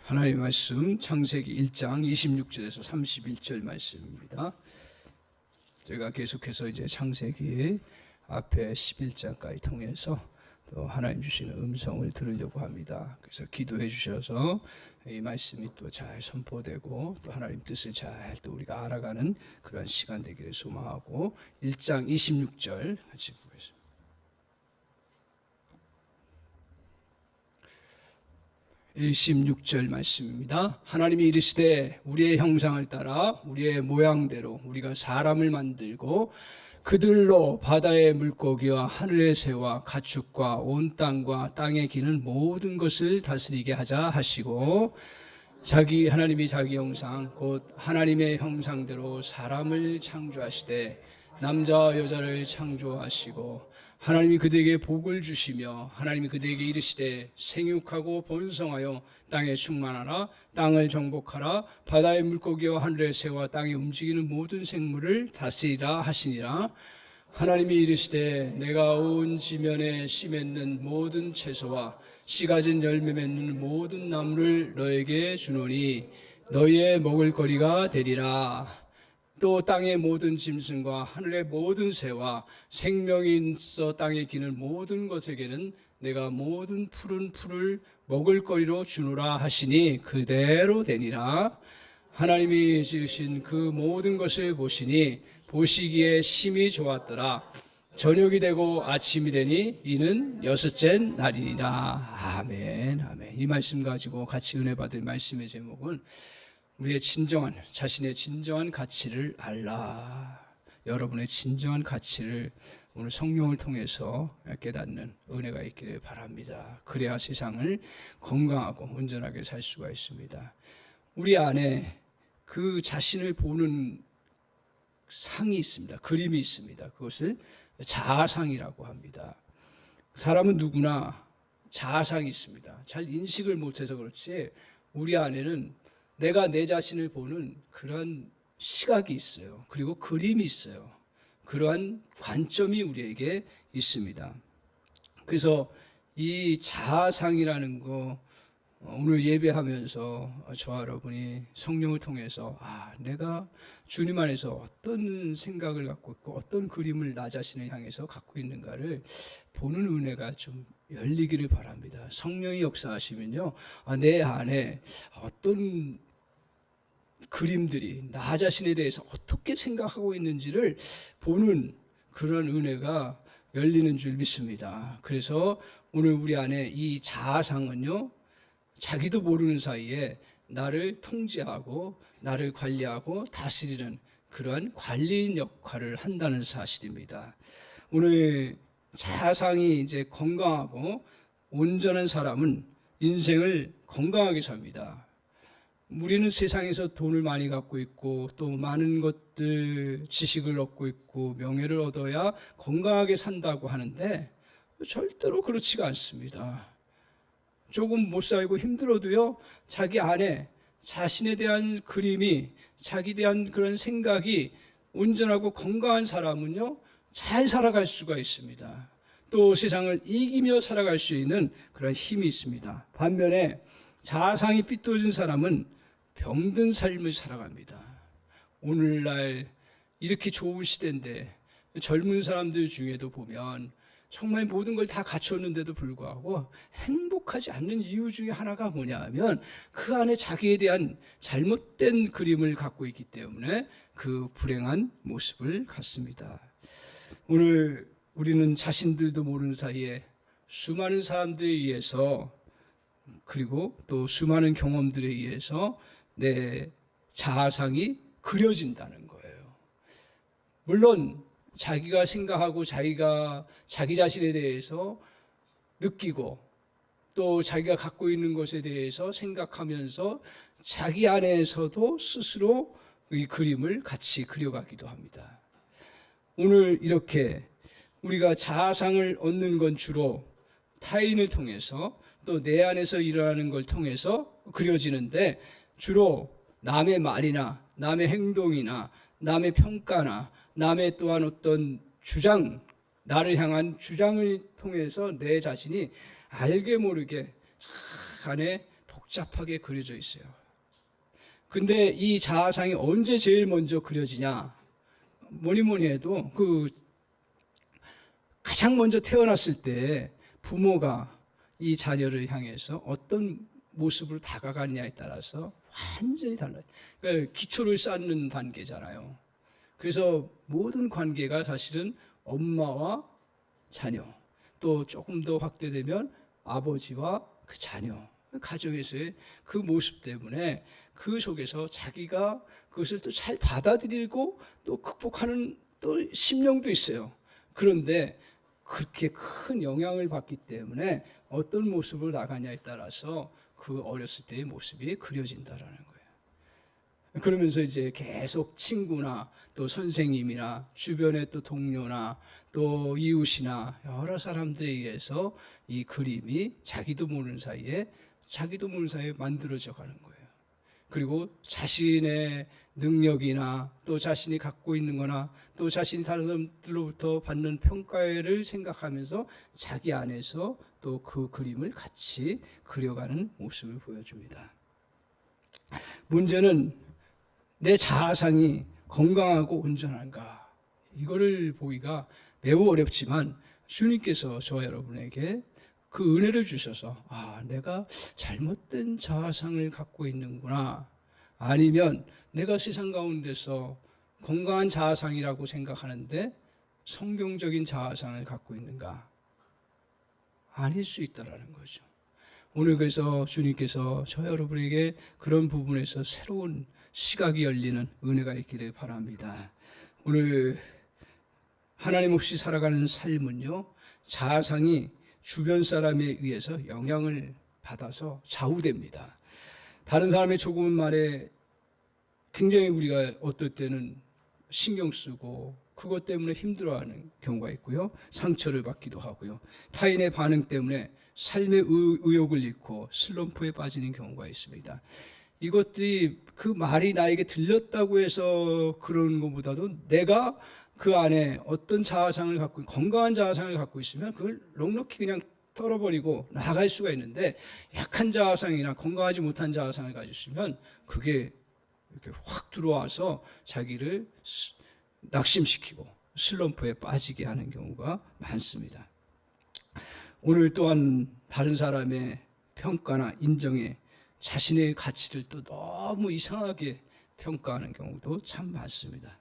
하나님의 말씀 창세기 1장 26절에서 31절 말씀입니다. 제가 계속해서 이제 창세기 앞에 11장까지 통해서 또 하나님 주시는 음성을 들으려고 합니다. 그래서 기도해 주셔서 이 말씀이 또 잘 선포되고 또 하나님 뜻을 잘 또 우리가 알아가는 그런 시간 되기를 소망하고 1장 26절 같이 보겠습니다. 16절 말씀입니다. 하나님이 이르시되 우리의 형상을 따라 우리의 모양대로 우리가 사람을 만들고 그들로 바다의 물고기와 하늘의 새와 가축과 온 땅과 땅에 기는 모든 것을 다스리게 하자 하시고 하나님이 자기 형상 곧 하나님의 형상대로 사람을 창조하시되 남자와 여자를 창조하시고 하나님이 그들에게 복을 주시며 하나님이 그들에게 이르시되 생육하고 번성하여 땅에 충만하라 땅을 정복하라 바다의 물고기와 하늘의 새와 땅에 움직이는 모든 생물을 다스리라 하시니라. 하나님이 이르시되 내가 온 지면에 씨 맺는 모든 채소와 씨 가진 열매 맺는 모든 나무를 너에게 주노니 너희의 먹을 거리가 되리라. 또 땅의 모든 짐승과 하늘의 모든 새와 생명이 있어 땅에 기는 모든 것에게는 내가 모든 푸른 풀을 먹을 거리로 주노라 하시니 그대로 되니라. 하나님이 지으신 그 모든 것을 보시니 보시기에 심히 좋았더라. 저녁이 되고 아침이 되니 이는 여섯째 날이니라. 아멘. 아멘. 이 말씀 가지고 같이 은혜 받을 말씀의 제목은 우리의 자신의 진정한 가치를 알라. 여러분의 진정한 가치를 오늘 성령을 통해서 깨닫는 은혜가 있기를 바랍니다. 그래야 세상을 건강하고 온전하게 살 수가 있습니다. 우리 안에 그 자신을 보는 상이 있습니다. 그림이 있습니다. 그것을 자아상이라고 합니다. 사람은 누구나 자아상이 있습니다. 잘 인식을 못해서 그렇지 우리 안에는 내가 내 자신을 보는 그런 시각이 있어요. 그리고 그림이 있어요. 그러한 관점이 우리에게 있습니다. 그래서 이 자아상이라는 거 오늘 예배하면서 저와 여러분이 성령을 통해서 내가 주님 안에서 어떤 생각을 갖고 있고 어떤 그림을 나 자신을 향해서 갖고 있는가를 보는 은혜가 좀 열리기를 바랍니다. 성령이 역사하시면요, 내 안에 어떤 그림들이 나 자신에 대해서 어떻게 생각하고 있는지를 보는 그런 은혜가 열리는 줄 믿습니다. 그래서 오늘 우리 안에 이 자아상은요, 자기도 모르는 사이에 나를 통제하고 나를 관리하고 다스리는 그러한 관리인 역할을 한다는 사실입니다. 오늘 자아상이 이제 건강하고 온전한 사람은 인생을 건강하게 삽니다. 우리는 세상에서 돈을 많이 갖고 있고 또 많은 것들 지식을 얻고 있고 명예를 얻어야 건강하게 산다고 하는데 절대로 그렇지가 않습니다. 조금 못 살고 힘들어도요, 자기 안에 자신에 대한 그림이, 자기에 대한 그런 생각이 온전하고 건강한 사람은요, 잘 살아갈 수가 있습니다. 또 세상을 이기며 살아갈 수 있는 그런 힘이 있습니다. 반면에 자아상이 삐뚤어진 사람은 병든 삶을 살아갑니다. 오늘날 이렇게 좋은 시대인데 젊은 사람들 중에도 보면 정말 모든 걸 다 갖췄는데도 불구하고 행복하지 않는 이유 중에 하나가 뭐냐 하면 그 안에 자기에 대한 잘못된 그림을 갖고 있기 때문에 그 불행한 모습을 갖습니다. 오늘 우리는 자신들도 모르는 사이에 수많은 사람들에 의해서 그리고 또 수많은 경험들에 의해서 내 자아상이 그려진다는 거예요. 물론 자기가 생각하고 자기가 자기 자신에 대해서 느끼고 또 자기가 갖고 있는 것에 대해서 생각하면서 자기 안에서도 스스로 이 그림을 같이 그려가기도 합니다. 오늘 이렇게 우리가 자아상을 얻는 건 주로 타인을 통해서 또 내 안에서 일어나는 걸 통해서 그려지는데 주로 남의 말이나 남의 행동이나 남의 평가나 남의 또한 어떤 주장, 나를 향한 주장을 통해서 내 자신이 알게 모르게 안에 복잡하게 그려져 있어요. 근데 이 자아상이 언제 제일 먼저 그려지냐? 뭐니 해도 그 가장 먼저 태어났을 때 부모가 이 자녀를 향해서 어떤 모습으로 다가가느냐에 따라서 완전히 달라요. 그러니까 기초를 쌓는 단계잖아요. 그래서 모든 관계가 사실은 엄마와 자녀, 또 조금 더 확대되면 아버지와 그 자녀, 가정에서의 그 모습 때문에 그 속에서 자기가 그것을 또 잘 받아들이고 또 극복하는 또 심령도 있어요. 그런데 그렇게 큰 영향을 받기 때문에 어떤 모습으로 나가냐에 따라서 그 어렸을 때의 모습이 그려진다라는 거예요. 그러면서 이제 계속 친구나 또 선생님이나 주변의 또 동료나 또 이웃이나 여러 사람들에 의해서 이 그림이 자기도 모르는 사이에 만들어져 가는 거예요. 그리고 자신의 능력이나 또 자신이 갖고 있는 거나 또 자신이 다른 사람들로부터 받는 평가를 생각하면서 자기 안에서 또 그 그림을 같이 그려가는 모습을 보여줍니다. 문제는 내 자아상이 건강하고 온전한가? 이거를 보기가 매우 어렵지만 주님께서 저와 여러분에게 그 은혜를 주셔서 내가 잘못된 자아상을 갖고 있는구나, 아니면 내가 세상 가운데서 건강한 자아상이라고 생각하는데 성경적인 자아상을 갖고 있는가? 아닐 수 있다라는 거죠. 오늘 그래서 주님께서 저 여러분에게 그런 부분에서 새로운 시각이 열리는 은혜가 있기를 바랍니다. 오늘 하나님 없이 살아가는 삶은요, 자아상이 주변 사람에 의해서 영향을 받아서 좌우됩니다. 다른 사람의 조그만 말에 굉장히 우리가 어떨 때는 신경 쓰고 그것 때문에 힘들어하는 경우가 있고요, 상처를 받기도 하고요, 타인의 반응 때문에 삶의 의욕을 잃고 슬럼프에 빠지는 경우가 있습니다. 이것들이 그 말이 나에게 들렸다고 해서 그런 것보다도 내가 그 안에 어떤 자아상을 갖고, 건강한 자아상을 갖고 있으면 그걸 넉넉히 그냥 털어버리고 나갈 수가 있는데, 약한 자아상이나 건강하지 못한 자아상을 가지고 있으면 그게 이렇게 확 들어와서 자기를 낙심시키고 슬럼프에 빠지게 하는 경우가 많습니다. 오늘 또한 다른 사람의 평가나 인정에 자신의 가치를 또 너무 이상하게 평가하는 경우도 참 많습니다.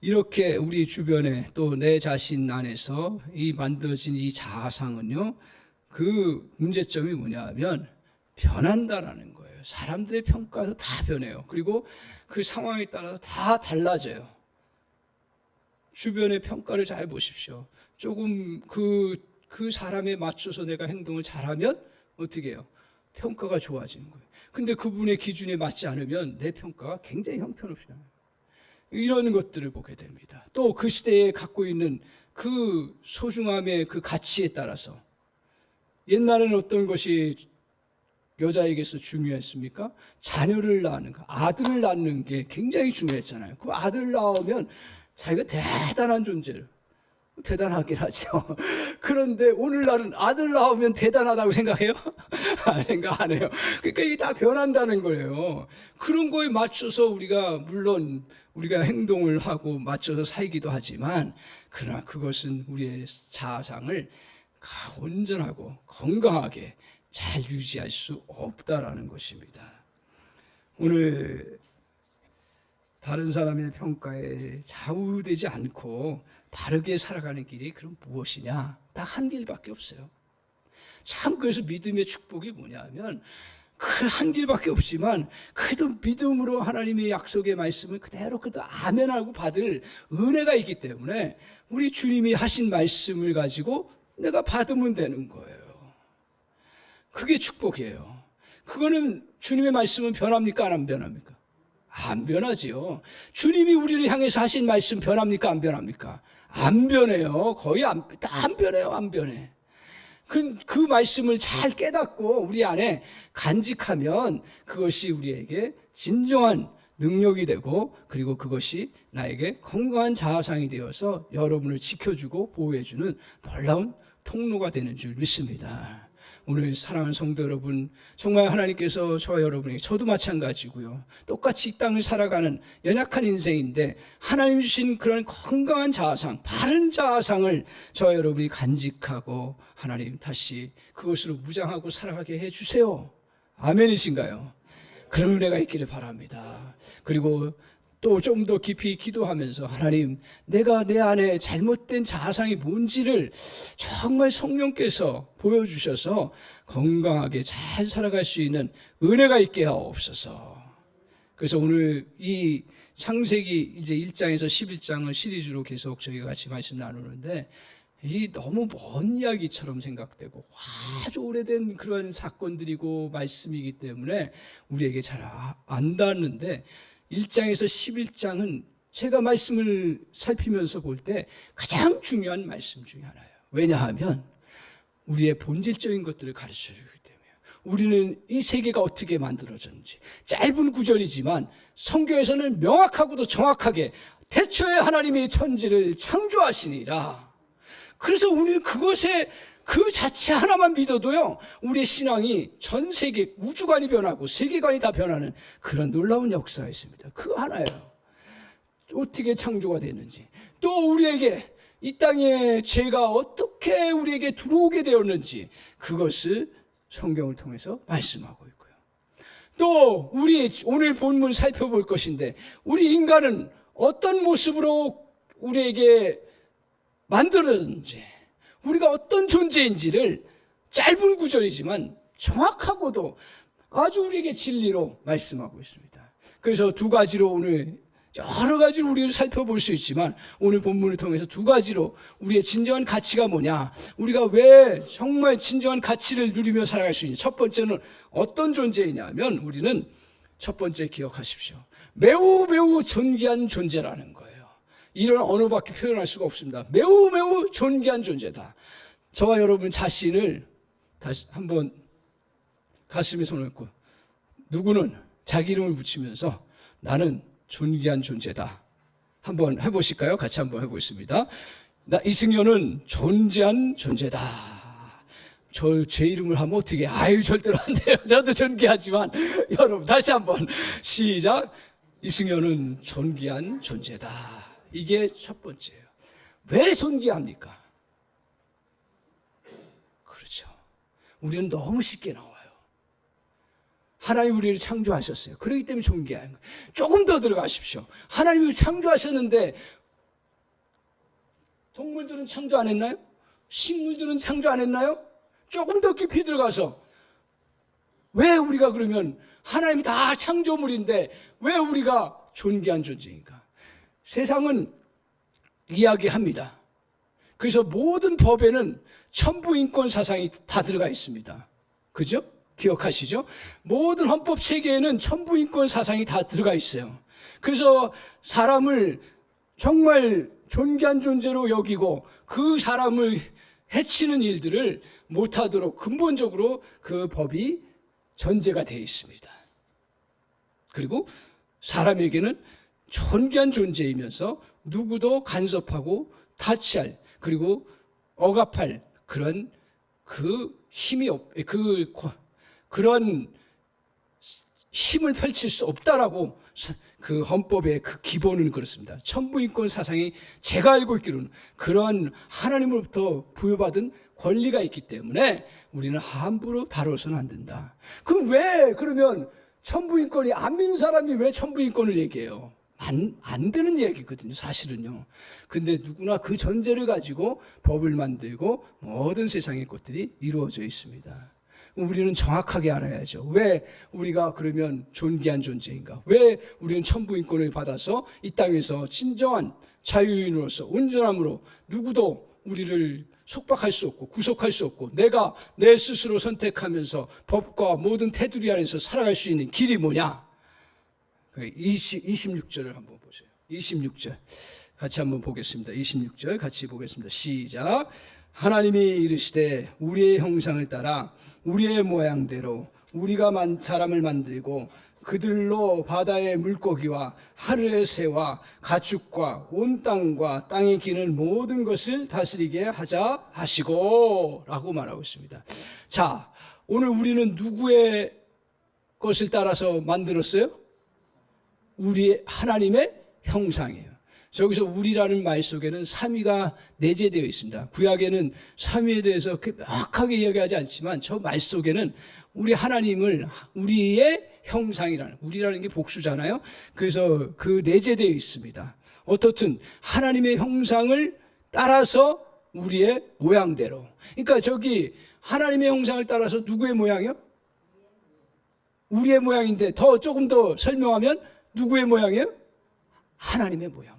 이렇게 우리 주변에 또 내 자신 안에서 이 만들어진 이 자아상은요, 그 문제점이 뭐냐면 변한다라는 거예요. 사람들의 평가도 다 변해요. 그리고 그 상황에 따라서 다 달라져요. 주변의 평가를 잘 보십시오. 조금 그 사람에 맞춰서 내가 행동을 잘하면 어떻게 해요? 평가가 좋아지는 거예요. 근데 그분의 기준에 맞지 않으면 내 평가가 굉장히 형편없이 나요. 이런 것들을 보게 됩니다. 또 그 시대에 갖고 있는 그 소중함의 그 가치에 따라서, 옛날에는 어떤 것이 여자에게서 중요했습니까? 자녀를 낳는 거, 아들을 낳는 게 굉장히 중요했잖아요. 그 아들 낳으면 자기가 대단한 존재를, 대단하긴 하죠. 그런데 오늘날은 아들 낳으면 대단하다고 생각해요? 생각 안 해요. 그러니까 이게 다 변한다는 거예요. 그런 거에 맞춰서 물론 우리가 행동을 하고 맞춰서 살기도 하지만, 그러나 그것은 우리의 자아상을 온전하고 건강하게 잘 유지할 수 없다라는 것입니다. 오늘 다른 사람의 평가에 좌우되지 않고 바르게 살아가는 길이 그럼 무엇이냐? 딱 한 길밖에 없어요. 참, 그래서 믿음의 축복이 뭐냐면 그 한 길밖에 없지만 그래도 믿음으로 하나님의 약속의 말씀을 그대로 아멘하고 받을 은혜가 있기 때문에 우리 주님이 하신 말씀을 가지고 내가 받으면 되는 거예요. 그게 축복이에요. 그거는 주님의 말씀은 변합니까? 안 변합니까? 안 변하지요. 주님이 우리를 향해서 하신 말씀 변합니까? 안 변합니까? 안 변해요. 거의 안 변해요. 안 변해. 그 말씀을 잘 깨닫고 우리 안에 간직하면 그것이 우리에게 진정한 능력이 되고, 그리고 그것이 나에게 건강한 자아상이 되어서 여러분을 지켜주고 보호해주는 놀라운 통로가 되는 줄 믿습니다. 오늘 사랑하는 성도 여러분, 정말 하나님께서 저와 여러분에게, 저도 마찬가지고요, 똑같이 이 땅을 살아가는 연약한 인생인데 하나님 주신 그런 건강한 자아상, 바른 자아상을 저와 여러분이 간직하고 하나님 다시 그것으로 무장하고 살아가게 해주세요. 아멘이신가요? 그런 은혜가 있기를 바랍니다. 그리고 또 좀 더 깊이 기도하면서 하나님, 내가 내 안에 잘못된 자아상이 뭔지를 정말 성령께서 보여주셔서 건강하게 잘 살아갈 수 있는 은혜가 있게 하옵소서. 그래서 오늘 이 창세기 이제 1장에서 11장을 시리즈로 계속 저희가 같이 말씀 나누는데, 이 너무 먼 이야기처럼 생각되고 아주 오래된 그런 사건들이고 말씀이기 때문에 우리에게 잘 안 닿는데, 1장에서 11장은 제가 말씀을 살피면서 볼 때 가장 중요한 말씀 중에 하나예요. 왜냐하면 우리의 본질적인 것들을 가르쳐주기 때문에, 우리는 이 세계가 어떻게 만들어졌는지, 짧은 구절이지만 성경에서는 명확하고도 정확하게 태초에 하나님이 천지를 창조하시니라. 그래서 우리는 그것에 그 자체 하나만 믿어도요, 우리의 신앙이 전 세계 우주관이 변하고 세계관이 다 변하는 그런 놀라운 역사가 있습니다. 그 하나예요. 어떻게 창조가 됐는지, 또 우리에게 이 땅에 죄가 어떻게 우리에게 들어오게 되었는지, 그것을 성경을 통해서 말씀하고 있고요. 또 우리 오늘 본문 살펴볼 것인데, 우리 인간은 어떤 모습으로 우리에게 만들어졌는지, 우리가 어떤 존재인지를 짧은 구절이지만 정확하고도 아주 우리에게 진리로 말씀하고 있습니다. 그래서 두 가지로 오늘 여러 가지로 우리를 살펴볼 수 있지만, 오늘 본문을 통해서 두 가지로 우리의 진정한 가치가 뭐냐, 우리가 왜 정말 진정한 가치를 누리며 살아갈 수 있냐. 첫 번째는 어떤 존재이냐면, 우리는 첫 번째 기억하십시오. 매우 존귀한 존재라는 거예요. 이런 언어밖에 표현할 수가 없습니다. 매우 존귀한 존재다. 저와 여러분 자신을 다시 한번 가슴에 손을 얹고, 누구는 자기 이름을 붙이면서 나는 존귀한 존재다. 한번 해보실까요? 같이 한번 해보겠습니다. 이승효는 존귀한 존재다. 제 이름을 하면 어떻게, 절대로 안 돼요. 저도 존귀하지만. 여러분 다시 한번 시작. 이승효는 존귀한 존재다. 이게 첫 번째예요. 왜 존귀합니까? 그렇죠. 우리는 너무 쉽게 나와요. 하나님 우리를 창조하셨어요. 그렇기 때문에 존귀한 거예요. 조금 더 들어가십시오. 하나님이 창조하셨는데 동물들은 창조 안 했나요? 식물들은 창조 안 했나요? 조금 더 깊이 들어가서 왜 우리가 그러면, 하나님이 다 창조물인데 왜 우리가 존귀한 존재인가? 세상은 이야기합니다. 그래서 모든 법에는 천부인권 사상이 다 들어가 있습니다. 그죠? 기억하시죠? 모든 헌법 체계에는 천부인권 사상이 다 들어가 있어요. 그래서 사람을 정말 존귀한 존재로 여기고 그 사람을 해치는 일들을 못하도록 근본적으로 그 법이 전제가 되어 있습니다. 그리고 사람에게는 존귀한 존재이면서 누구도 간섭하고 타치할, 그리고 억압할 그런 그 힘이 그런 힘을 펼칠 수 없다라고, 그 헌법의 그 기본은 그렇습니다. 천부인권 사상이 제가 알고 있기로는 그런 하나님으로부터 부여받은 권리가 있기 때문에 우리는 함부로 다뤄서는 안 된다. 그러면 천부인권이 안 믿는 사람이 왜 천부인권을 얘기해요? 안 되는 얘기거든요, 사실은요. 근데 누구나 그 전제를 가지고 법을 만들고 모든 세상의 것들이 이루어져 있습니다. 우리는 정확하게 알아야죠. 왜 우리가 그러면 존귀한 존재인가? 왜 우리는 천부인권을 받아서 이 땅에서 진정한 자유인으로서 온전함으로 누구도 우리를 속박할 수 없고 구속할 수 없고, 내가 내 스스로 선택하면서 법과 모든 테두리 안에서 살아갈 수 있는 길이 뭐냐? 26절을 한번 보세요. 26절 같이 한번 보겠습니다. 26절 같이 보겠습니다. 시작. 하나님이 이르시되 우리의 형상을 따라 우리의 모양대로 우리가 사람을 만들고 그들로 바다의 물고기와 하늘의 새와 가축과 온 땅과 땅에 기는 모든 것을 다스리게 하자 하시고 라고 말하고 있습니다. 자, 오늘 우리는 누구의 것을 따라서 만들었어요? 우리의 하나님의 형상이에요. 저기서 우리라는 말 속에는 삼위가 내재되어 있습니다. 구약에는 삼위에 대해서 명확하게 이야기하지 않지만 저 말 속에는 우리 하나님을 우리의 형상이라는, 우리라는 게 복수잖아요. 그래서 그 내재되어 있습니다. 어떻든 하나님의 형상을 따라서 우리의 모양대로. 그러니까 저기 하나님의 형상을 따라서 누구의 모양이요? 우리의 모양인데 조금 더 설명하면 누구의 모양이에요? 하나님의 모양대로예요.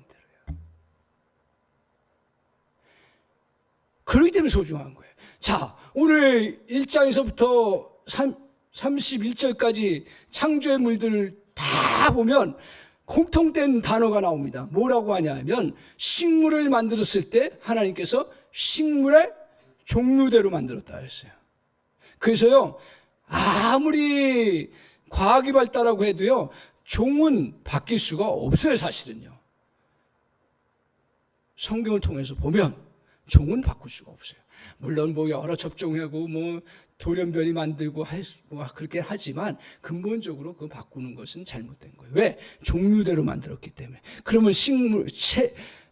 그렇기 때문에 소중한 거예요. 자, 오늘 1장에서부터 31절까지 창조의 물들을 다 보면 공통된 단어가 나옵니다. 뭐라고 하냐면 식물을 만들었을 때 하나님께서 식물의 종류대로 만들었다 했어요. 그래서요, 아무리 과학이 발달하고 해도요, 종은 바뀔 수가 없어요, 사실은요. 성경을 통해서 보면 종은 바꿀 수가 없어요. 물론 뭐 여러 접종하고 뭐 돌연변이 만들고 그렇게 하지만 근본적으로 그거 바꾸는 것은 잘못된 거예요. 왜? 종류대로 만들었기 때문에. 그러면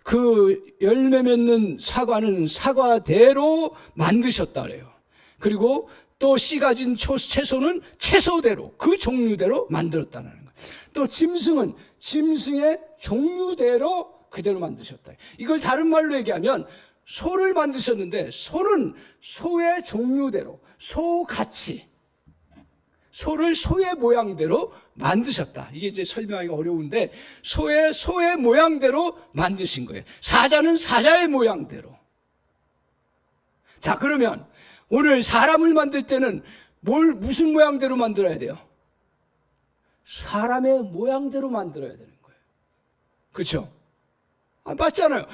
그 열매 맺는 사과는 사과대로 만드셨다 그래요. 그리고 또 씨 가진 채소는 채소대로, 그 종류대로 만들었다는 거예요. 또 짐승은 짐승의 종류대로 그대로 만드셨다. 이걸 다른 말로 얘기하면 소를 만드셨는데 소는 소의 종류대로, 소같이 소를 소의 모양대로 만드셨다. 이게 이제 설명하기가 어려운데 소의 모양대로 만드신 거예요. 사자는 사자의 모양대로. 자, 그러면 오늘 사람을 만들 때는 무슨 모양대로 만들어야 돼요? 사람의 모양대로 만들어야 되는 거예요. 그렇죠? 맞잖아요.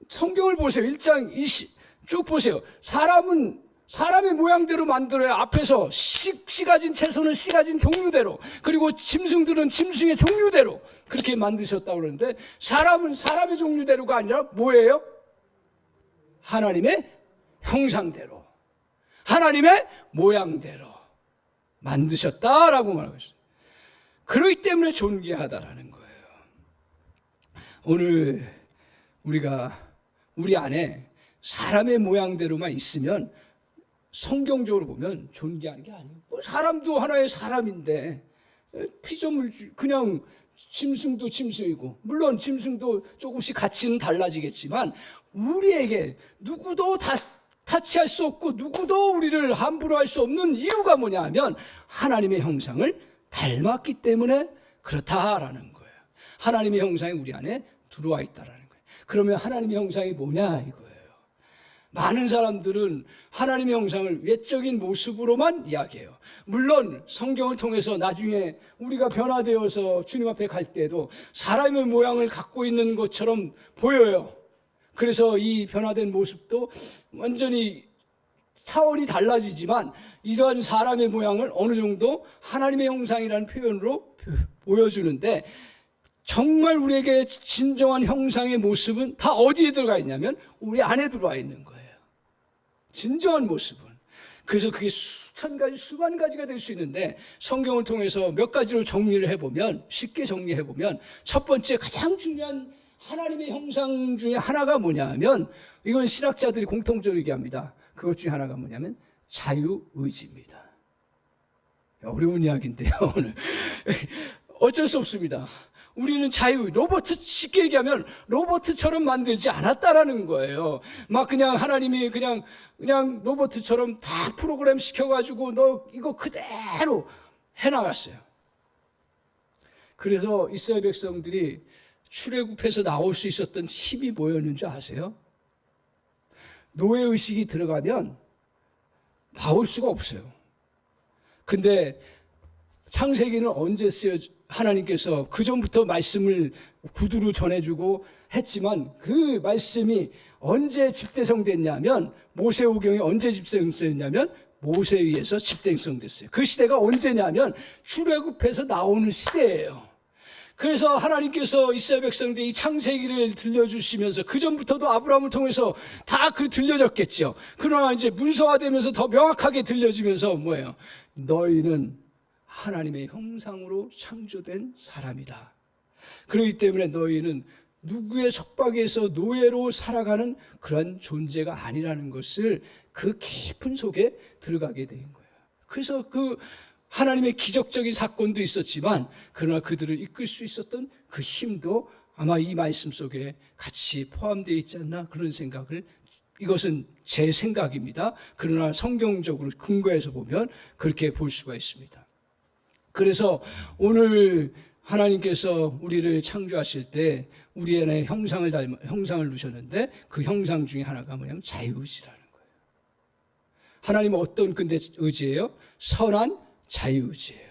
성경을 보세요. 1장 20 쭉 보세요. 사람의 모양대로 만들어야 앞에서 씨 가진 채소는 씨 가진 종류대로, 그리고 짐승들은 짐승의 종류대로 그렇게 만드셨다고 그러는데 사람은 사람의 종류대로가 아니라 뭐예요? 하나님의 형상대로, 하나님의 모양대로 만드셨다라고 말하고 있어요. 그렇기 때문에 존귀하다라는 거예요. 오늘 우리 안에 사람의 모양대로만 있으면 성경적으로 보면 존귀한 게 아니에요. 사람도 하나의 사람인데 피조물 그냥 짐승도 짐승이고, 물론 짐승도 조금씩 가치는 달라지겠지만 우리에게 누구도 타치할 수 없고 누구도 우리를 함부로 할 수 없는 이유가 뭐냐 하면 하나님의 형상을 닮았기 때문에 그렇다라는 거예요. 하나님의 형상이 우리 안에 들어와 있다라는 거예요. 그러면 하나님의 형상이 뭐냐 이거예요. 많은 사람들은 하나님의 형상을 외적인 모습으로만 이야기해요. 물론 성경을 통해서 나중에 우리가 변화되어서 주님 앞에 갈 때도 사람의 모양을 갖고 있는 것처럼 보여요. 그래서 이 변화된 모습도 완전히 차원이 달라지지만 이러한 사람의 모양을 어느 정도 하나님의 형상이라는 표현으로 보여주는데, 정말 우리에게 진정한 형상의 모습은 다 어디에 들어가 있냐면 우리 안에 들어와 있는 거예요. 진정한 모습은. 그래서 그게 수천 가지, 수만 가지가 될 수 있는데 성경을 통해서 몇 가지로 정리를 해보면, 쉽게 정리해보면 첫 번째 가장 중요한 하나님의 형상 중에 하나가 뭐냐면, 이건 신학자들이 공통적으로 얘기합니다. 그것 중에 하나가 뭐냐면 자유의지입니다. 어려운 이야기인데요, 오늘. 어쩔 수 없습니다. 우리는 쉽게 얘기하면 로봇처럼 만들지 않았다라는 거예요. 막 그냥 하나님이 그냥 로봇처럼 다 프로그램 시켜가지고 너 이거 그대로 해나갔어요. 그래서 이스라엘 백성들이 출애굽해서 나올 수 있었던 힘이 뭐였는 줄 아세요? 노예의식이 들어가면 나올 수가 없어요. 근데 창세기는 언제 하나님께서 그 전부터 말씀을 구두로 전해주고 했지만 그 말씀이 언제 집대성됐냐면, 모세오경이 언제 집대성됐냐면 모세에 의해서 집대성됐어요. 그 시대가 언제냐면 출애굽해서 나오는 시대예요. 그래서 하나님께서 이스라엘 백성들이 이 창세기를 들려주시면서 그 전부터도 아브라함을 통해서 다 그 들려졌겠죠. 그러나 이제 문서화되면서 더 명확하게 들려지면서 뭐예요? 너희는 하나님의 형상으로 창조된 사람이다. 그렇기 때문에 너희는 누구의 속박에서 노예로 살아가는 그런 존재가 아니라는 것을 그 깊은 속에 들어가게 된 거예요. 그래서 그 하나님의 기적적인 사건도 있었지만 그러나 그들을 이끌 수 있었던 그 힘도 아마 이 말씀 속에 같이 포함되어 있지 않나 그런 생각을, 이것은 제 생각입니다. 그러나 성경적으로 근거해서 보면 그렇게 볼 수가 있습니다. 그래서 오늘 하나님께서 우리를 창조하실 때 우리 안에 형상을 두셨는데 그 형상 중에 하나가 뭐냐면 자유의지라는 거예요. 하나님은 어떤 근데 의지예요? 선한 자유의지예요.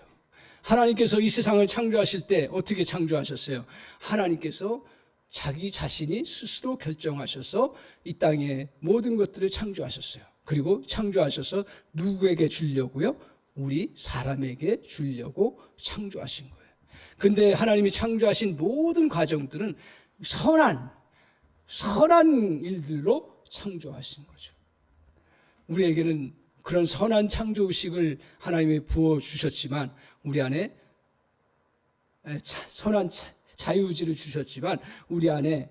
하나님께서 이 세상을 창조하실 때 어떻게 창조하셨어요? 하나님께서 자기 자신이 스스로 결정하셔서 이 땅에 모든 것들을 창조하셨어요. 그리고 창조하셔서 누구에게 주려고요? 우리 사람에게 주려고 창조하신 거예요. 근데 하나님이 창조하신 모든 과정들은 선한 일들로 창조하신 거죠. 우리에게는 그런 선한 창조의식을 하나님이 부어주셨지만 우리 안에 선한 자유의지를 주셨지만 우리 안에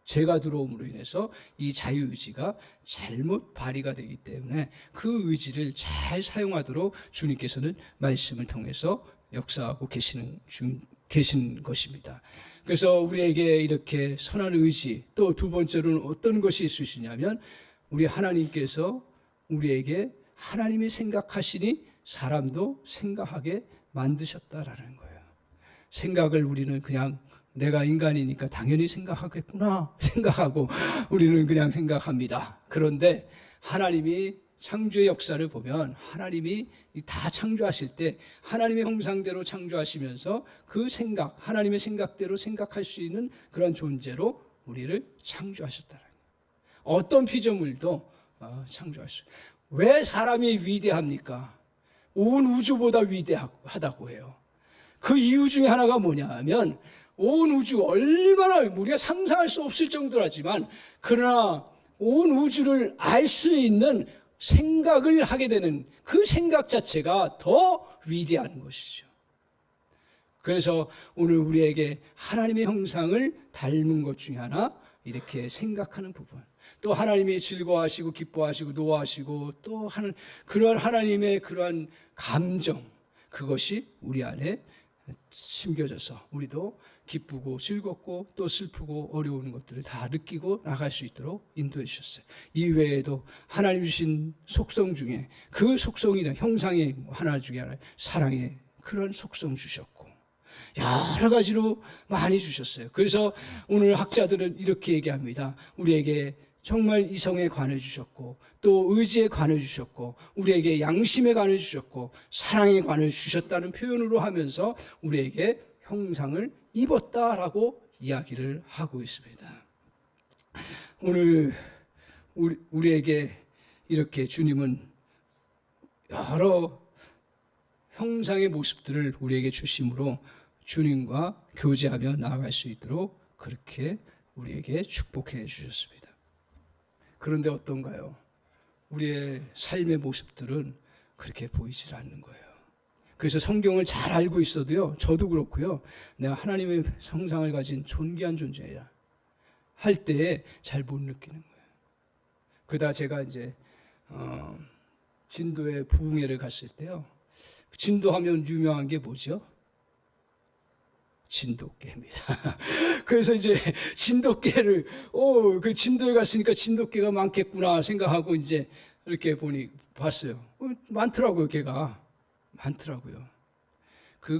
죄가 들어옴으로 인해서 이 자유의지가 잘못 발휘가 되기 때문에 그 의지를 잘 사용하도록 주님께서는 말씀을 통해서 역사하고 계신 것입니다. 그래서 우리에게 이렇게 선한 의지, 또 두 번째로는 어떤 것이 있을 수 있냐면 우리 하나님께서 우리에게 하나님이 생각하시니 사람도 생각하게 만드셨다라는 거예요. 생각을 우리는 그냥 내가 인간이니까 당연히 생각하겠구나 생각하고 우리는 그냥 생각합니다. 그런데 하나님이 창조의 역사를 보면 하나님이 다 창조하실 때 하나님의 형상대로 창조하시면서 그 생각, 하나님의 생각대로 생각할 수 있는 그런 존재로 우리를 창조하셨다는 거예요. 어떤 피조물도 창조하셨어요. 왜 사람이 위대합니까? 온 우주보다 위대하다고 해요. 그 이유 중에 하나가 뭐냐면 온 우주 얼마나 우리가 상상할 수 없을 정도라지만 그러나 온 우주를 알 수 있는 생각을 하게 되는 그 생각 자체가 더 위대한 것이죠. 그래서 오늘 우리에게 하나님의 형상을 닮은 것 중에 하나 이렇게 생각하는 부분, 또 하나님이 즐거워하시고 기뻐하시고 노하시고 또 하는 그런 하나님의 그러한 감정, 그것이 우리 안에 심겨져서 우리도 기쁘고 즐겁고 또 슬프고 어려운 것들을 다 느끼고 나갈 수 있도록 인도해 주셨어요. 이외에도 하나님 주신 속성 중에 그 속성이나 형상의 하나 중에 하나 사랑의 그런 속성 주셨고 여러 가지로 많이 주셨어요. 그래서 오늘 학자들은 이렇게 얘기합니다. 우리에게 정말 이성에 관해 주셨고 또 의지에 관해 주셨고 우리에게 양심에 관해 주셨고 사랑에 관해 주셨다는 표현으로 하면서 우리에게 형상을 입었다라고 이야기를 하고 있습니다. 오늘 우리에게 이렇게 주님은 여러 형상의 모습들을 우리에게 주심으로 주님과 교제하며 나아갈 수 있도록 그렇게 우리에게 축복해 주셨습니다. 그런데 어떤가요? 우리의 삶의 모습들은 그렇게 보이질 않는 거예요. 그래서 성경을 잘 알고 있어도요, 저도 그렇고요, 내가 하나님의 형상을 가진 존귀한 존재야 할 때에 잘 못 느끼는 거예요. 그러다 제가 이제 진도에 부흥회를 갔을 때요, 진도하면 유명한 게 뭐죠? 진돗개입니다. 그래서 이제 진돗개를 그 진도에 갔으니까 진돗개가 많겠구나 생각하고 이제 이렇게 봤어요. 많더라고요, 개가. 많더라고요.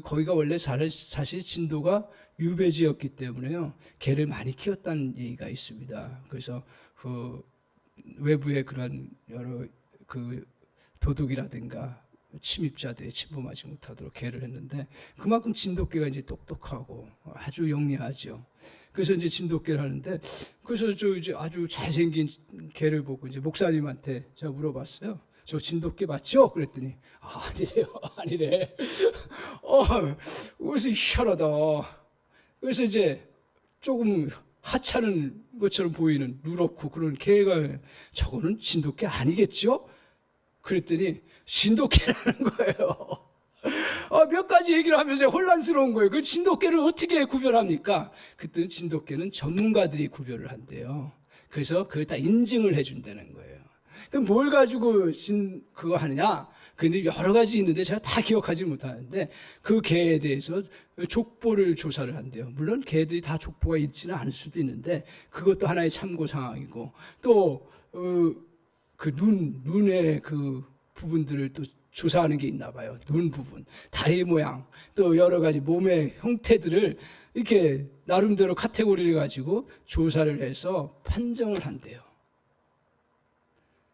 거기가 원래 사실 진도가 유배지였기 때문에요, 개를 많이 키웠다는 얘기가 있습니다. 그래서 그 외부의 그런 여러 그 도둑이라든가 침입자들이 침범하지 못하도록 개를 했는데 그만큼 진돗개가 이제 똑똑하고 아주 영리하죠. 그래서 이제 진돗개를 하는데 그래서 저 이제 아주 잘생긴 개를 보고 이제 목사님한테 제가 물어봤어요. 저 진돗개 맞죠? 그랬더니 아니래요. 아니래. 그래서 희한하다. 그래서 이제 조금 하찮은 것처럼 보이는 누렇고 그런 개가 저거는 진돗개 아니겠죠? 그랬더니 진돗개라는 거예요. 몇 가지 얘기를 하면서 혼란스러운 거예요. 그 진돗개를 어떻게 구별합니까? 그때 진돗개는 전문가들이 구별을 한대요. 그래서 그걸 다 인증을 해준다는 거예요. 그럼 뭘 가지고 그거 하느냐? 근데 여러 가지 있는데 제가 다 기억하지 못하는데 그 개에 대해서 족보를 조사를 한대요. 물론 개들이 다 족보가 있지는 않을 수도 있는데 그것도 하나의 참고 사항이고 또 그 눈의 그 부분들을 또 조사하는 게 있나 봐요. 눈 부분, 다리 모양, 또 여러 가지 몸의 형태들을 이렇게 나름대로 카테고리를 가지고 조사를 해서 판정을 한대요.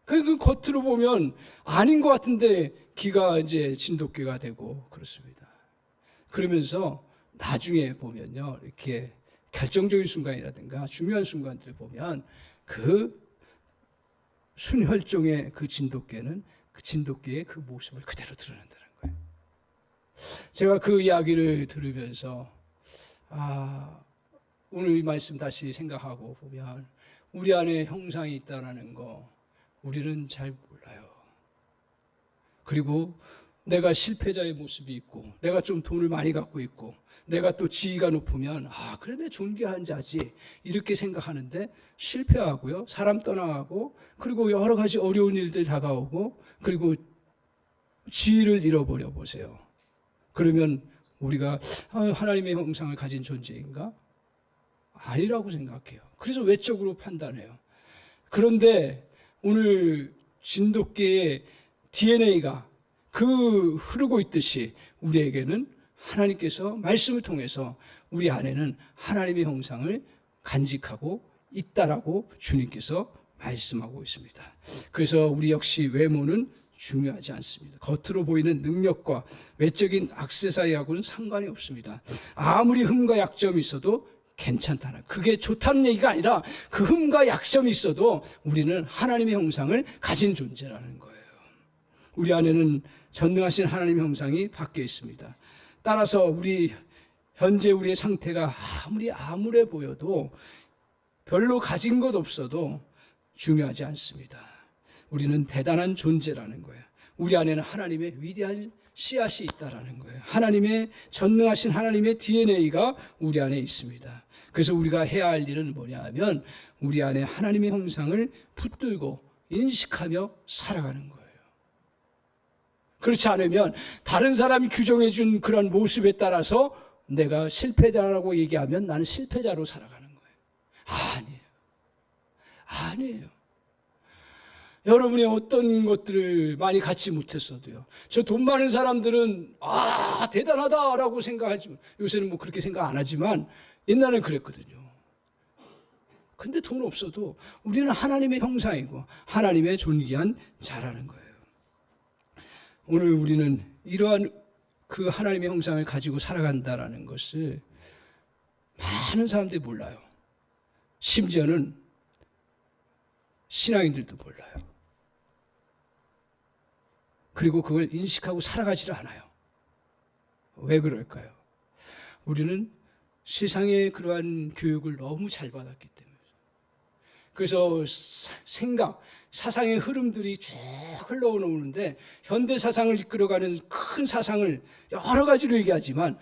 그 겉으로 보면 아닌 것 같은데 귀가 이제 진돗개가 되고 그렇습니다. 그러면서 나중에 보면요, 이렇게 결정적인 순간이라든가 중요한 순간들을 보면 그 순혈종의 그 진돗개는 그 진돗개의 그 모습을 그대로 드러낸다는 거예요. 제가 그 이야기를 들으면서 오늘 이 말씀 다시 생각하고 보면 우리 안에 형상이 있다는 거 우리는 잘 몰라요. 그리고 내가 실패자의 모습이 있고 내가 좀 돈을 많이 갖고 있고 내가 또 지위가 높으면 그래 내 존귀한 자지 이렇게 생각하는데 실패하고요. 사람 떠나가고 그리고 여러 가지 어려운 일들 다가오고 그리고 지위를 잃어버려 보세요. 그러면 우리가 하나님의 형상을 가진 존재인가? 아니라고 생각해요. 그래서 외적으로 판단해요. 그런데 오늘 진돗개의 DNA가 그 흐르고 있듯이 우리에게는 하나님께서 말씀을 통해서 우리 안에는 하나님의 형상을 간직하고 있다라고 주님께서 말씀하고 있습니다. 그래서 우리 역시 외모는 중요하지 않습니다. 겉으로 보이는 능력과 외적인 액세서리하고는 상관이 없습니다. 아무리 흠과 약점이 있어도 괜찮다는, 그게 좋다는 얘기가 아니라 그 흠과 약점이 있어도 우리는 하나님의 형상을 가진 존재라는 거예요. 우리 안에는 전능하신 하나님의 형상이 박혀 있습니다. 따라서 현재 우리의 상태가 아무리 암울해 보여도 별로 가진 것 없어도 중요하지 않습니다. 우리는 대단한 존재라는 거예요. 우리 안에는 하나님의 위대한 씨앗이 있다라는 거예요. 전능하신 하나님의 DNA가 우리 안에 있습니다. 그래서 우리가 해야 할 일은 뭐냐 하면 우리 안에 하나님의 형상을 붙들고 인식하며 살아가는 거예요. 그렇지 않으면 다른 사람이 규정해 준 그런 모습에 따라서 내가 실패자라고 얘기하면 나는 실패자로 살아가는 거예요. 아니에요. 여러분이 어떤 것들을 많이 갖지 못했어도요. 저 돈 많은 사람들은 대단하다라고 생각하지만 요새는 뭐 그렇게 생각 안 하지만 옛날엔 그랬거든요. 근데 돈 없어도 우리는 하나님의 형상이고 하나님의 존귀한 자라는 거예요. 오늘 우리는 이러한 그 하나님의 형상을 가지고 살아간다라는 것을 많은 사람들이 몰라요. 심지어는 신앙인들도 몰라요. 그리고 그걸 인식하고 살아가지를 않아요. 왜 그럴까요? 우리는 세상의 그러한 교육을 너무 잘 받았기 때문에. 그래서 사상의 흐름들이 쭉 흘러오는데 현대 사상을 이끌어가는 큰 사상을 여러 가지로 얘기하지만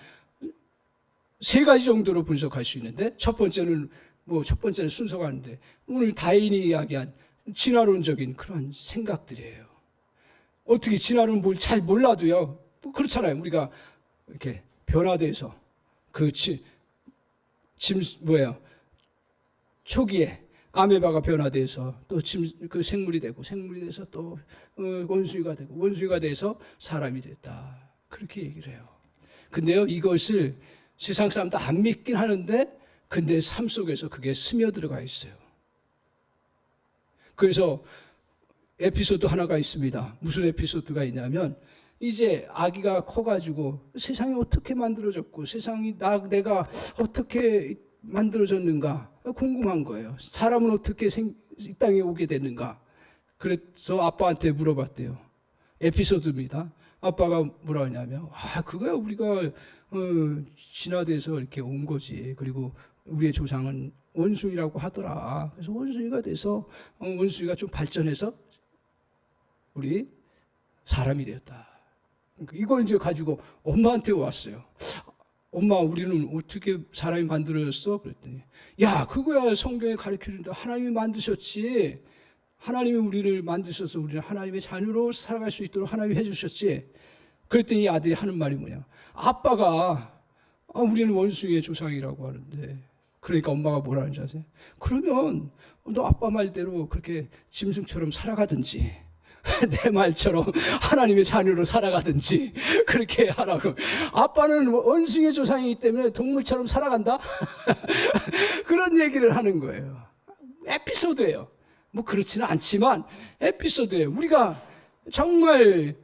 세 가지 정도로 분석할 수 있는데 첫 번째는 순서가 아닌데 오늘 다인이 이야기한 진화론적인 그런 생각들이에요. 어떻게 진화론 뭘 잘 몰라도요. 그렇잖아요. 우리가 이렇게 변화돼서 초기에 아메바가 변화돼서 또 그 생물이 돼서 또 원숭이가 되고 원숭이가 돼서 사람이 됐다. 그렇게 얘기를 해요. 근데요, 이것을 세상 사람도 안 믿긴 하는데 근데 삶 속에서 그게 스며들어가 있어요. 그래서 에피소드 하나가 있습니다. 무슨 에피소드가 있냐면 이제 아기가 커가지고 세상이 어떻게 만들어졌고 세상이 내가 어떻게 만들어졌는가 궁금한 거예요. 사람은 어떻게 이 땅에 오게 됐는가. 그래서 아빠한테 물어봤대요. 에피소드입니다. 아빠가 뭐라 하냐면 그거야 우리가 진화돼서 이렇게 온 거지. 그리고 우리의 조상은 원숭이라고 하더라. 그래서 원숭이가 돼서 원숭이가 좀 발전해서 우리 사람이 되었다. 그러니까 이걸 이제 가지고 엄마한테 왔어요. 엄마, 우리는 어떻게 사람이 만들어졌어? 그랬더니 야, 그거야 성경에 가르쳐준다. 하나님이 만드셨지. 하나님이 우리를 만드셔서 우리는 하나님의 자녀로 살아갈 수 있도록 하나님이 해주셨지. 그랬더니 아들이 하는 말이 뭐냐, 아빠가 우리는 원숭이의 조상이라고 하는데, 그러니까 엄마가 뭐라는지 아세요? 그러면 너 아빠 말대로 그렇게 짐승처럼 살아가든지 내 말처럼 하나님의 자녀로 살아가든지 그렇게 하라고. 아빠는 원숭이의 조상이기 때문에 동물처럼 살아간다? 그런 얘기를 하는 거예요. 에피소드예요. 뭐 그렇지는 않지만 에피소드예요. 우리가 정말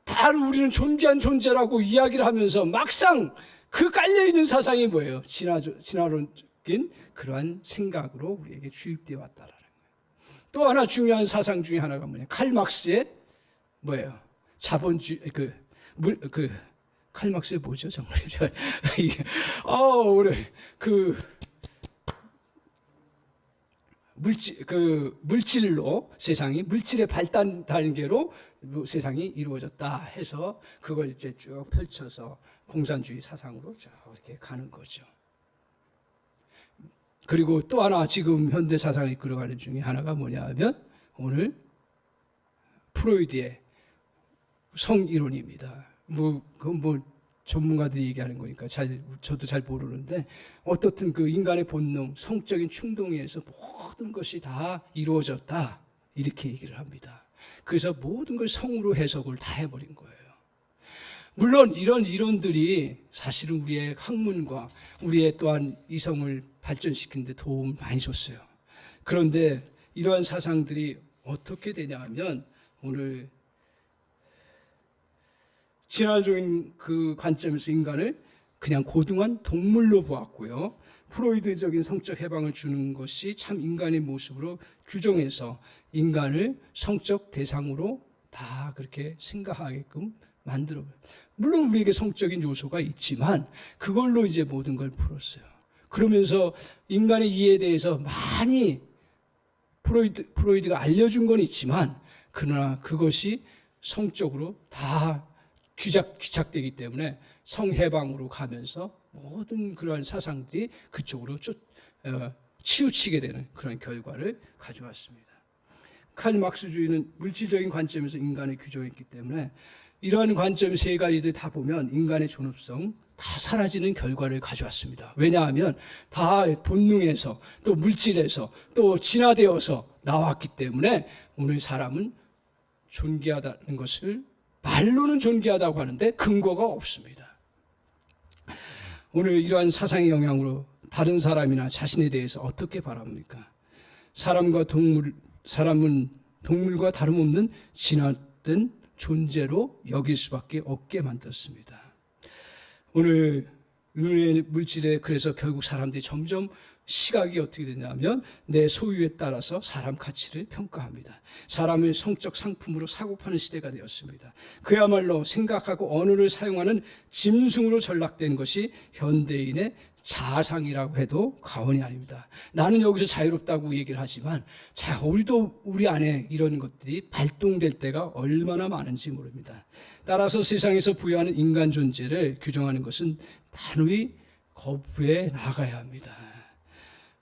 다 우리는 존귀한 존재라고 이야기를 하면서 막상 그 깔려있는 사상이 뭐예요? 진화론적인 그러한 생각으로 우리에게 주입되어 왔다라는 거예요. 또 하나 중요한 사상 중에 하나가 뭐냐? 칼 막스의 뭐예요? 자본주의 칼 막스의 뭐죠? 정말 이게 우리 물질로 세상이, 물질의 발달 단계로 세상이 이루어졌다 해서 그걸 이제 쭉 펼쳐서 공산주의 사상으로 쭉 이렇게 가는 거죠. 그리고 또 하나 지금 현대 사상이 이끌어가는 중에 하나가 뭐냐 하면 오늘 프로이드의 성이론입니다. 그건 전문가들이 얘기하는 거니까 저도 잘 모르는데, 어떻든 그 인간의 본능, 성적인 충동에 의해서 모든 것이 다 이루어졌다 이렇게 얘기를 합니다. 그래서 모든 걸 성으로 해석을 다 해버린 거예요. 물론 이런 이론들이 사실은 우리의 학문과 우리의 또한 이성을 발전시키는 데 도움을 많이 줬어요. 그런데 이러한 사상들이 어떻게 되냐 하면 오늘 진화적인 그 관점에서 인간을 그냥 고등한 동물로 보았고요. 프로이드적인 성적 해방을 주는 것이 참 인간의 모습으로 규정해서 인간을 성적 대상으로 다 그렇게 생각하게끔 만들어. 물론 우리에게 성적인 요소가 있지만 그걸로 이제 모든 걸 풀었어요. 그러면서 인간의 이해에 대해서 많이 프로이드가 알려준 건 있지만, 그러나 그것이 성적으로 다 귀착되기 때문에 성해방으로 가면서 모든 그러한 사상들이 그쪽으로 치우치게 되는 그런 결과를 가져왔습니다. 칼 막스주의는 물질적인 관점에서 인간을 규정했기 때문에 이러한 관점 세 가지들 다 보면 인간의 존엄성 다 사라지는 결과를 가져왔습니다. 왜냐하면 다 본능에서 또 물질에서 또 진화되어서 나왔기 때문에 오늘 사람은 존귀하다는 것을 말로는 존귀하다고 하는데 근거가 없습니다. 오늘 이러한 사상의 영향으로 다른 사람이나 자신에 대해서 어떻게 바라봅니까? 사람은 동물과 다름없는 진화된 존재로 여길 수밖에 없게 만들었습니다. 오늘 눈의 물질에 그래서 결국 사람들이 점점 시각이 어떻게 되냐면 내 소유에 따라서 사람 가치를 평가합니다. 사람을 성적 상품으로 사고 파는 시대가 되었습니다. 그야말로 생각하고 언어를 사용하는 짐승으로 전락된 것이 현대인의 자상이라고 해도 과언이 아닙니다. 나는 여기서 자유롭다고 얘기를 하지만 우리도 우리 안에 이런 것들이 발동될 때가 얼마나 많은지 모릅니다. 따라서 세상에서 부여하는 인간 존재를 규정하는 것은 단호히 거부해 나가야 합니다.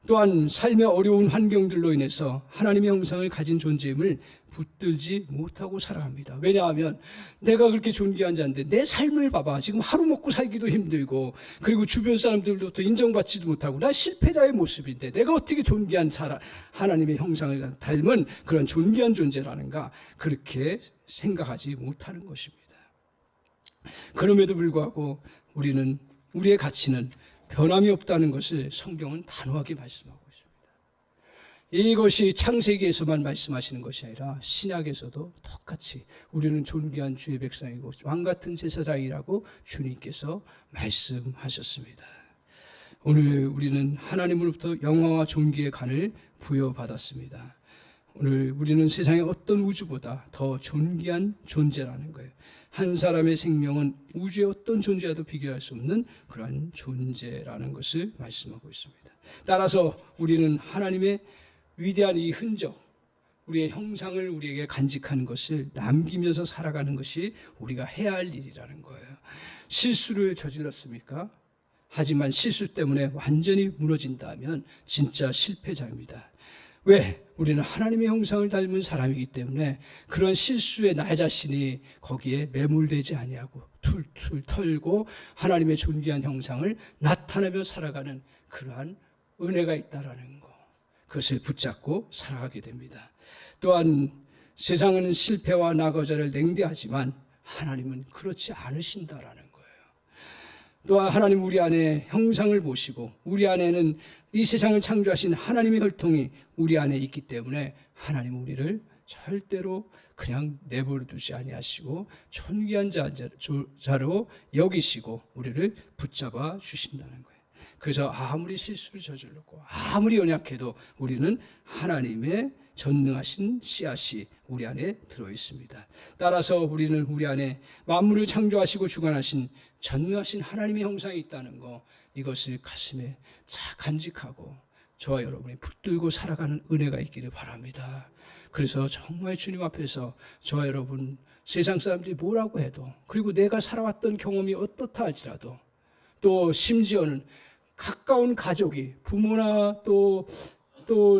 또한 삶의 어려운 환경들로 인해서 하나님의 형상을 가진 존재임을 붙들지 못하고 살아갑니다. 왜냐하면 내가 그렇게 존귀한 자인데 내 삶을 봐봐. 지금 하루 먹고 살기도 힘들고, 그리고 주변 사람들로부터 인정받지도 못하고 나 실패자의 모습인데 내가 어떻게 존귀한 하나님의 형상을 닮은 그런 존귀한 존재라는가, 그렇게 생각하지 못하는 것입니다. 그럼에도 불구하고 우리의 가치는 변함이 없다는 것을 성경은 단호하게 말씀하고 있습니다. 이것이 창세기에서만 말씀하시는 것이 아니라 신약에서도 똑같이 우리는 존귀한 주의 백성이고 왕같은 제사장이라고 주님께서 말씀하셨습니다. 오늘 우리는 하나님으로부터 영화와 존귀의 간을 부여받았습니다. 오늘 우리는 세상의 어떤 우주보다 더 존귀한 존재라는 거예요. 한 사람의 생명은 우주의 어떤 존재와도 비교할 수 없는 그러한 존재라는 것을 말씀하고 있습니다. 따라서 우리는 하나님의 위대한 이 흔적, 우리의 형상을 우리에게 간직하는 것을 남기면서 살아가는 것이 우리가 해야 할 일이라는 거예요. 실수를 저질렀습니까? 하지만 실수 때문에 완전히 무너진다면 진짜 실패자입니다. 왜? 우리는 하나님의 형상을 닮은 사람이기 때문에 그런 실수에 나 자신이 거기에 매몰되지 아니하고 툴툴 털고 하나님의 존귀한 형상을 나타내며 살아가는 그러한 은혜가 있다라는 거, 그것을 붙잡고 살아가게 됩니다. 또한 세상은 실패와 낙오자를 냉대하지만 하나님은 그렇지 않으신다라는 거예요. 또한 하나님 우리 안에 형상을 보시고 우리 안에는 이 세상을 창조하신 하나님의 혈통이 우리 안에 있기 때문에 하나님은 우리를 절대로 그냥 내버려 두지 아니하시고 존귀한 자로 여기시고 우리를 붙잡아 주신다는 거예요. 그래서 아무리 실수를 저질렀고 아무리 연약해도 우리는 하나님의 전능하신 씨앗이 우리 안에 들어 있습니다. 따라서 우리는 우리 안에 만물을 창조하시고 주관하신 전능하신 하나님의 형상이 있다는 거, 이것을 가슴에 잘 간직하고 저와 여러분이 붙들고 살아가는 은혜가 있기를 바랍니다. 그래서 정말 주님 앞에서 저와 여러분, 세상 사람들이 뭐라고 해도, 그리고 내가 살아왔던 경험이 어떻다 할지라도, 또 심지어는 가까운 가족이, 부모나 또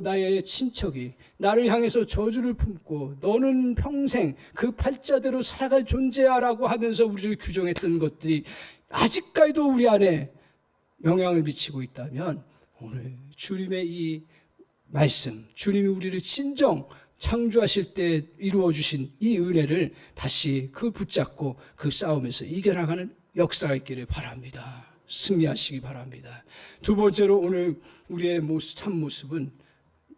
나의 친척이 나를 향해서 저주를 품고 너는 평생 그 팔자대로 살아갈 존재야라고 하면서 우리를 규정했던 것들이 아직까지도 우리 안에 영향을 미치고 있다면, 오늘 주님의 이 말씀, 주님이 우리를 진정 창조하실 때 이루어 주신 이 은혜를 다시 그 붙잡고 그 싸움에서 이겨나가는 역사가 있기를 바랍니다. 승리하시기 바랍니다. 두 번째로 오늘 우리의 참모습은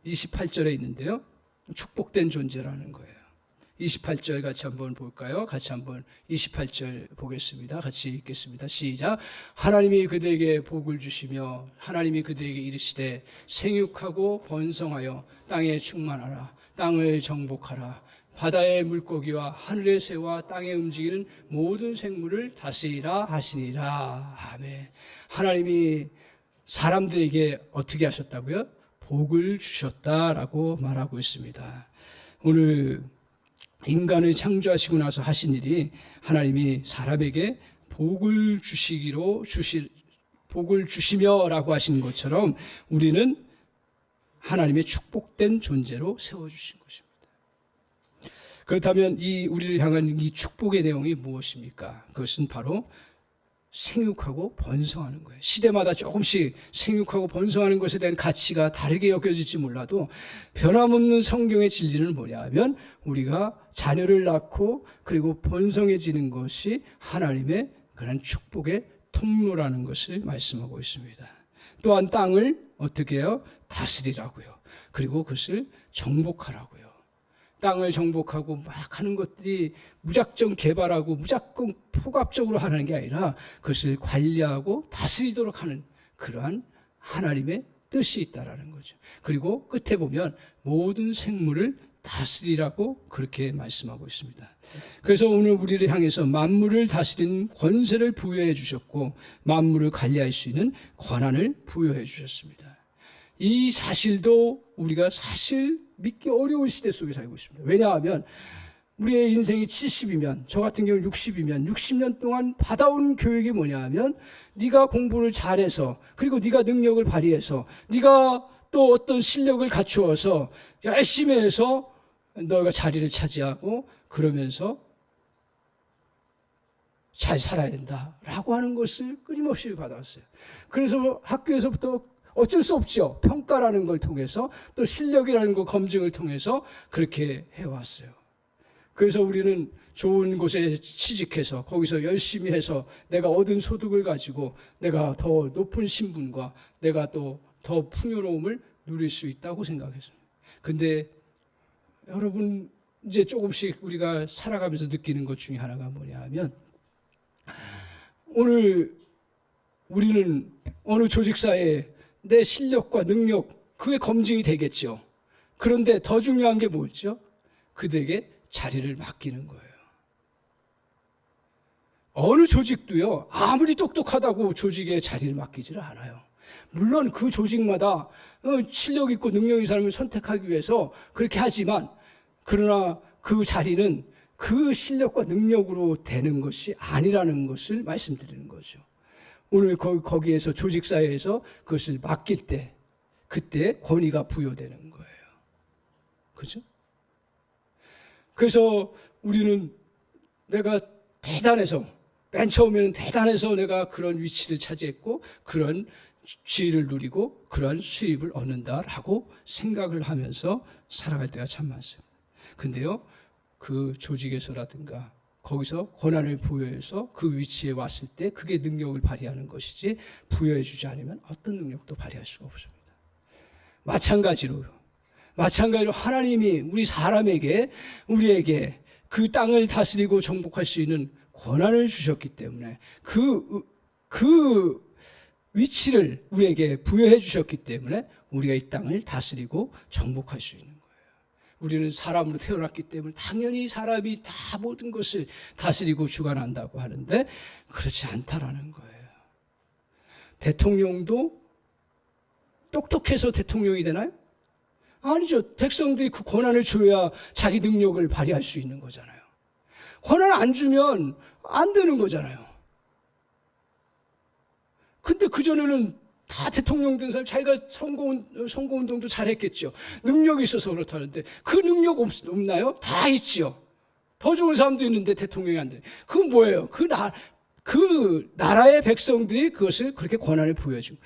28절에 있는데요, 축복된 존재라는 거예요. 28절 같이 한번 볼까요? 같이 한번 28절 보겠습니다. 같이 읽겠습니다. 시작. 하나님이 그들에게 복을 주시며 하나님이 그들에게 이르시되 생육하고 번성하여 땅에 충만하라. 땅을 정복하라. 바다의 물고기와 하늘의 새와 땅에 움직이는 모든 생물을 다스리라 하시니라. 아멘. 하나님이 사람들에게 어떻게 하셨다고요? 복을 주셨다라고 말하고 있습니다. 오늘 인간을 창조하시고 나서 하신 일이 하나님이 사람에게 복을 주시며라고 하신 것처럼 우리는 하나님의 축복된 존재로 세워주신 것입니다. 그렇다면 이 우리를 향한 이 축복의 내용이 무엇입니까? 그것은 바로 생육하고 번성하는 거예요. 시대마다 조금씩 생육하고 번성하는 것에 대한 가치가 다르게 여겨질지 몰라도 변함없는 성경의 진리는 뭐냐 하면 우리가 자녀를 낳고 그리고 번성해지는 것이 하나님의 그런 축복의 통로라는 것을 말씀하고 있습니다. 또한 땅을 어떻게 해요? 다스리라고요. 그리고 그것을 정복하라고요. 땅을 정복하고 막 하는 것들이 무작정 개발하고 무작정 폭압적으로 하는 게 아니라 그것을 관리하고 다스리도록 하는 그러한 하나님의 뜻이 있다라는 거죠. 그리고 끝에 보면 모든 생물을 다스리라고 그렇게 말씀하고 있습니다. 그래서 오늘 우리를 향해서 만물을 다스리는 권세를 부여해 주셨고 만물을 관리할 수 있는 권한을 부여해 주셨습니다. 이 사실도 우리가 사실 믿기 어려운 시대 속에 살고 있습니다. 왜냐하면 우리의 인생이 70이면 저 같은 경우는 60이면 60년 동안 받아온 교육이 뭐냐 하면 네가 공부를 잘해서 그리고 네가 능력을 발휘해서 네가 또 어떤 실력을 갖추어서 열심히 해서 너가 자리를 차지하고 그러면서 잘 살아야 된다라고 하는 것을 끊임없이 받아왔어요. 그래서 학교에서부터 어쩔 수 없죠. 평가라는 걸 통해서 또 실력이라는 거 검증을 통해서 그렇게 해왔어요. 그래서 우리는 좋은 곳에 취직해서 거기서 열심히 해서 내가 얻은 소득을 가지고 내가 더 높은 신분과 내가 또 더 풍요로움을 누릴 수 있다고 생각했어요. 근데 여러분 이제 조금씩 우리가 살아가면서 느끼는 것 중에 하나가 뭐냐 하면 오늘 우리는 어느 조직사에 내 실력과 능력 그게 검증이 되겠죠. 그런데 더 중요한 게 뭐였죠? 그들에게 자리를 맡기는 거예요. 어느 조직도요, 아무리 똑똑하다고 조직에 자리를 맡기지를 않아요. 물론 그 조직마다 실력 있고 능력 있는 사람을 선택하기 위해서 그렇게 하지만, 그러나 그 자리는 그 실력과 능력으로 되는 것이 아니라는 것을 말씀드리는 거죠. 오늘 거기에서 조직사회에서 그것을 맡길 때, 그때 권위가 부여되는 거예요. 그죠? 그래서 우리는 내가 대단해서, 맨 처음에는 대단해서 내가 그런 위치를 차지했고 그런 지위를 누리고 그러한 수입을 얻는다라고 생각을 하면서 살아갈 때가 참 많습니다. 근데요, 그 조직에서라든가 거기서 권한을 부여해서 그 위치에 왔을 때 그게 능력을 발휘하는 것이지, 부여해 주지 않으면 어떤 능력도 발휘할 수가 없습니다. 마찬가지로 하나님이 우리 사람에게, 우리에게 그 땅을 다스리고 정복할 수 있는 권한을 주셨기 때문에, 그 위치를 우리에게 부여해 주셨기 때문에 우리가 이 땅을 다스리고 정복할 수 있는 거예요. 우리는 사람으로 태어났기 때문에 당연히 사람이 다 모든 것을 다스리고 주관한다고 하는데, 그렇지 않다라는 거예요. 대통령도 똑똑해서 대통령이 되나요? 아니죠. 백성들이 그 권한을 줘야 자기 능력을 발휘할 수 있는 거잖아요. 권한 안 주면 안 되는 거잖아요. 근데 그전에는 다 대통령 된 사람, 자기가 선거운동도 잘했겠죠. 능력이 있어서 그렇다는데, 그 능력 없나요? 다 있죠. 더 좋은 사람도 있는데 대통령이 안 돼. 그건 뭐예요? 그 나라의 백성들이 그것을 그렇게 권한을 부여주고.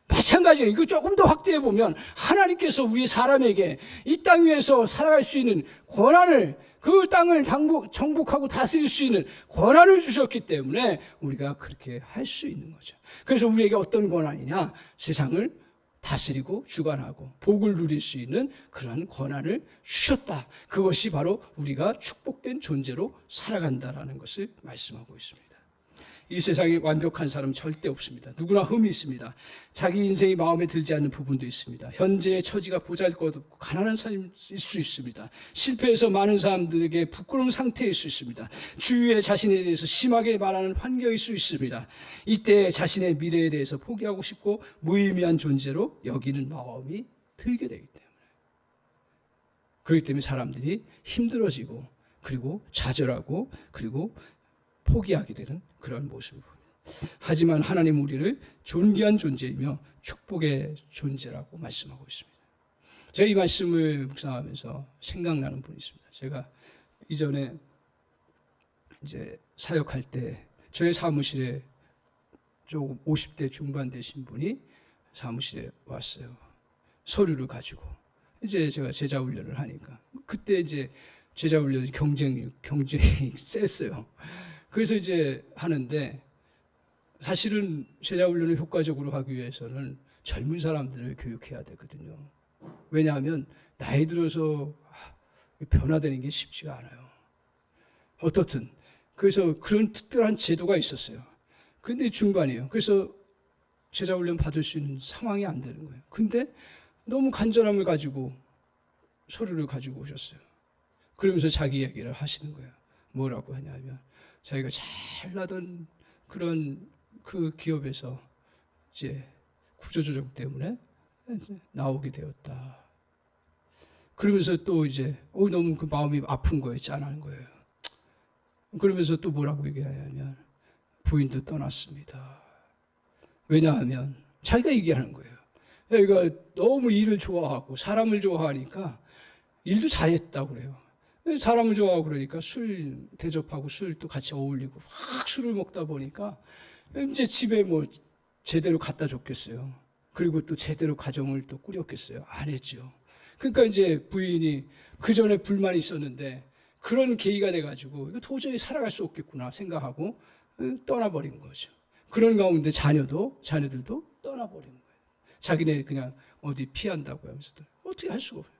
마찬가지로 이거 조금 더 확대해 보면, 하나님께서 우리 사람에게 이 땅 위에서 살아갈 수 있는 권한을, 그 땅을 정복하고 다스릴 수 있는 권한을 주셨기 때문에 우리가 그렇게 할 수 있는 거죠. 그래서 우리에게 어떤 권한이냐? 세상을 다스리고 주관하고 복을 누릴 수 있는 그러한 권한을 주셨다. 그것이 바로 우리가 축복된 존재로 살아간다라는 것을 말씀하고 있습니다. 이 세상에 완벽한 사람은 절대 없습니다. 누구나 흠이 있습니다. 자기 인생이 마음에 들지 않는 부분도 있습니다. 현재의 처지가 보잘것없고 가난한 사람일 수 있습니다. 실패해서 많은 사람들에게 부끄러운 상태일 수 있습니다. 주위에 자신에 대해서 심하게 말하는 환경일 수 있습니다. 이때 자신의 미래에 대해서 포기하고 싶고 무의미한 존재로 여기는 마음이 들게 되기 때문에, 그렇기 때문에 사람들이 힘들어지고 그리고 좌절하고 그리고 포기하게 되는 그런 모습을 봅니다. 하지만 하나님 우리를 존귀한 존재이며 축복의 존재라고 말씀하고 있습니다. 제가 이 말씀을 묵상하면서 생각나는 분이 있습니다. 제가 이전에 이제 사역할 때 저희 사무실에 조금 50대 중반 되신 분이 사무실에 왔어요. 서류를 가지고. 이제 제가 제자 훈련을 하니까, 그때 이제 제자 훈련이 경쟁이 셌어요. 그래서 이제 하는데, 사실은 제자 훈련을 효과적으로 하기 위해서는 젊은 사람들을 교육해야 되거든요. 왜냐하면 나이 들어서 변화되는 게 쉽지가 않아요. 어떻든 그래서 그런 특별한 제도가 있었어요. 근데 중반이에요. 그래서 제자 훈련 받을 수 있는 상황이 안 되는 거예요. 근데 너무 간절함을 가지고 서류를 가지고 오셨어요. 그러면서 자기 얘기를 하시는 거예요. 뭐라고 하냐면, 자기가 잘나던 그런 그 기업에서 이제 구조조정 때문에 나오게 되었다. 그러면서 또 이제 너무 그 마음이 아픈 거예요. 짠한 거예요. 그러면서 또 뭐라고 얘기하냐면, 부인도 떠났습니다. 왜냐하면 자기가 얘기하는 거예요. 그러니까 너무 일을 좋아하고 사람을 좋아하니까 일도 잘했다고 그래요. 사람을 좋아하고 그러니까 술 대접하고 술도 같이 어울리고 막 술을 먹다 보니까 이제 집에 뭐 제대로 갖다 줬겠어요. 그리고 또 제대로 가정을 또 꾸렸겠어요. 안 했죠. 그러니까 이제 부인이 그 전에 불만이 있었는데 그런 계기가 돼가지고 이거 도저히 살아갈 수 없겠구나 생각하고 떠나버린 거죠. 그런 가운데 자녀들도 떠나버린 거예요. 자기네 그냥 어디 피한다고 하면서 어떻게 할 수가 없어요.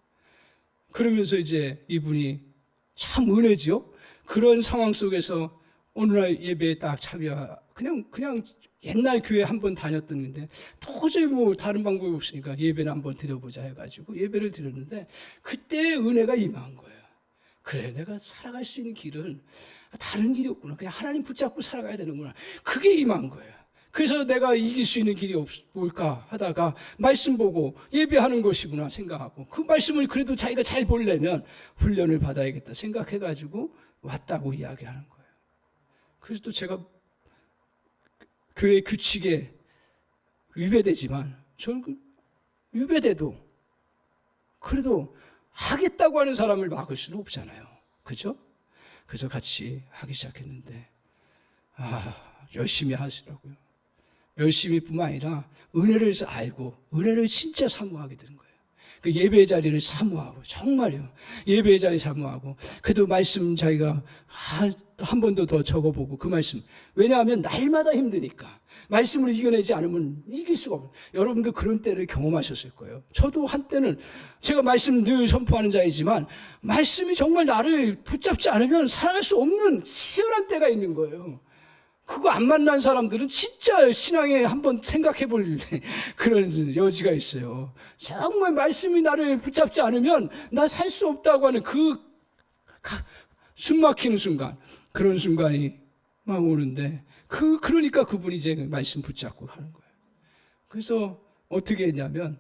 그러면서 이제 이분이 참 은혜지요. 그런 상황 속에서 어느 날 예배에 딱 참여, 그냥 옛날 교회 한번 다녔던데 도저히 뭐 다른 방법이 없으니까 예배를 한번 드려보자 해가지고 예배를 드렸는데 그때 은혜가 임한 거예요. 그래, 내가 살아갈 수 있는 길은 다른 길이 없구나. 그냥 하나님 붙잡고 살아가야 되는구나. 그게 임한 거예요. 그래서 내가 이길 수 있는 길이 뭘까 하다가 말씀 보고 예배하는 것이구나 생각하고 그 말씀을 그래도 자기가 잘 보려면 훈련을 받아야겠다 생각해가지고 왔다고 이야기하는 거예요. 그래서 또 제가 교회 규칙에 위배되지만 저는 위배돼도 그래도 하겠다고 하는 사람을 막을 수는 없잖아요. 그죠? 그래서 같이 하기 시작했는데 열심히 하시라고요. 열심히뿐만 아니라 은혜를 알고 은혜를 진짜 사모하게 되는 거예요. 그 예배의 자리를 사모하고 정말요. 예배의 자리 사모하고 그래도 말씀 자기가 한 번도 더 적어보고 그 말씀 왜냐하면 날마다 힘드니까 말씀을 이겨내지 않으면 이길 수가 없어요. 여러분도 그런 때를 경험하셨을 거예요. 저도 한때는 제가 말씀 늘 선포하는 자이지만 말씀이 정말 나를 붙잡지 않으면 살아갈 수 없는 치열한 때가 있는 거예요. 그거 안 만난 사람들은 진짜 신앙에 한번 생각해 볼 그런 여지가 있어요. 정말 말씀이 나를 붙잡지 않으면 나 살 수 없다고 하는 그 숨 막히는 순간, 그런 순간이 막 오는데 그러니까 그분이 이제 말씀 붙잡고 하는 거예요. 그래서 어떻게 했냐면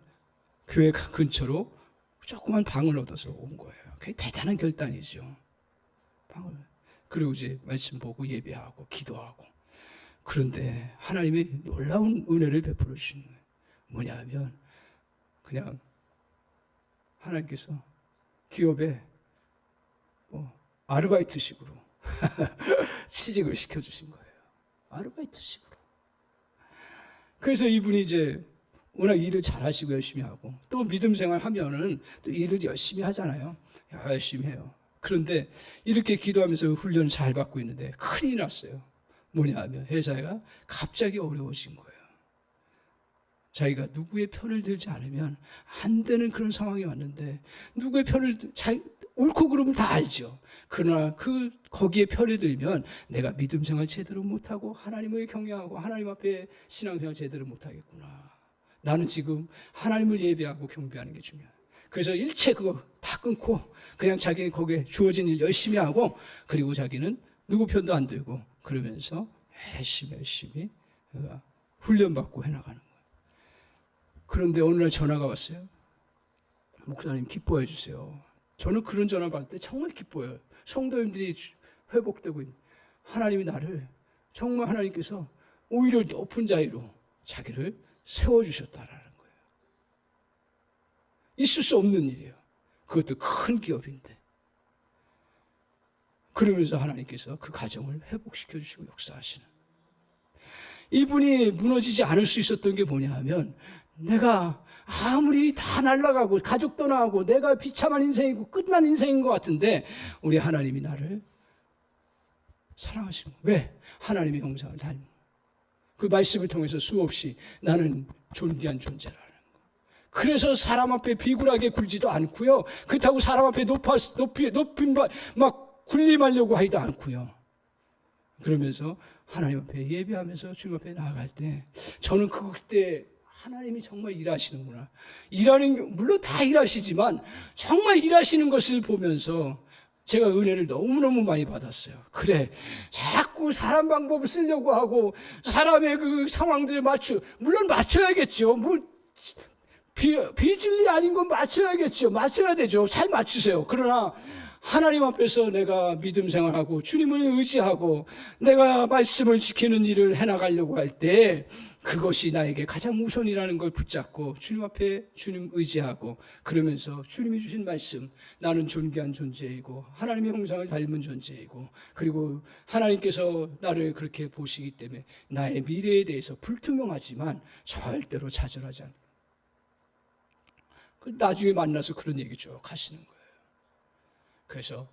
교회 근처로 조그만 방을 얻어서 온 거예요. 그게 대단한 결단이죠. 방을. 그리고 이제 말씀 보고 예배하고 기도하고. 그런데 하나님이 놀라운 은혜를 베풀어 주시는 거예요. 뭐냐 하면 그냥 하나님께서 기업에 아르바이트식으로 취직을 시켜주신 거예요. 아르바이트식으로. 그래서 이분이 이제 워낙 일을 잘하시고 열심히 하고 또 믿음 생활 하면은 또 일을 열심히 하잖아요. 열심히 해요. 그런데 이렇게 기도하면서 훈련을 잘 받고 있는데 큰일이 났어요. 뭐냐 하면 회사가 갑자기 어려워진 거예요. 자기가 누구의 편을 들지 않으면 안 되는 그런 상황이 왔는데 누구의 편을 옳고 그름은 다 알죠. 그러나 거기에 편을 들면 내가 믿음 생활 제대로 못하고 하나님을 경외하고 하나님 앞에 신앙생활 제대로 못하겠구나. 나는 지금 하나님을 예배하고 경배하는 게 중요해. 그래서 일체 그거 다 끊고 그냥 자기는 거기에 주어진 일 열심히 하고 그리고 자기는 누구 편도 안 들고 그러면서 열심히 훈련받고 해나가는 거예요. 그런데 어느 날 전화가 왔어요. 목사님 기뻐해 주세요. 저는 그런 전화 받을 때 정말 기뻐요. 성도님들이 회복되고 있는 하나님이 나를 정말 하나님께서 오히려 높은 자리로 자기를 세워주셨다라는 거예요. 있을 수 없는 일이에요. 그것도 큰 기업인데. 그러면서 하나님께서 그 가정을 회복시켜 주시고 역사하시는. 이분이 무너지지 않을 수 있었던 게 뭐냐 하면 내가 아무리 다 날아가고 가족 떠나고 내가 비참한 인생이고 끝난 인생인 것 같은데 우리 하나님이 나를 사랑하시는 거예요. 왜? 하나님의 형상을 닮은 거예요. 그 말씀을 통해서 수없이 나는 존귀한 존재라는 거예요. 그래서 사람 앞에 비굴하게 굴지도 않고요. 그렇다고 사람 앞에 높임 막 군림하려고 하지도 않고요. 그러면서 하나님 앞에 예배하면서 주님 앞에 나아갈 때 저는 그때 하나님이 정말 일하시는구나. 물론 다 일하시지만 정말 일하시는 것을 보면서 제가 은혜를 너무너무 많이 받았어요. 그래, 자꾸 사람 방법을 쓰려고 하고 사람의 그 상황들에 물론 맞춰야겠죠. 비진리 아닌 건 맞춰야겠죠. 맞춰야 되죠. 잘 맞추세요. 그러나 하나님 앞에서 내가 믿음 생활하고 주님을 의지하고 내가 말씀을 지키는 일을 해나가려고 할 때 그것이 나에게 가장 우선이라는 걸 붙잡고 주님 앞에 주님 의지하고 그러면서 주님이 주신 말씀 나는 존귀한 존재이고 하나님의 형상을 닮은 존재이고 그리고 하나님께서 나를 그렇게 보시기 때문에 나의 미래에 대해서 불투명하지만 절대로 좌절하지 않고 나중에 만나서 그런 얘기 쭉 하시는 거예요. 그래서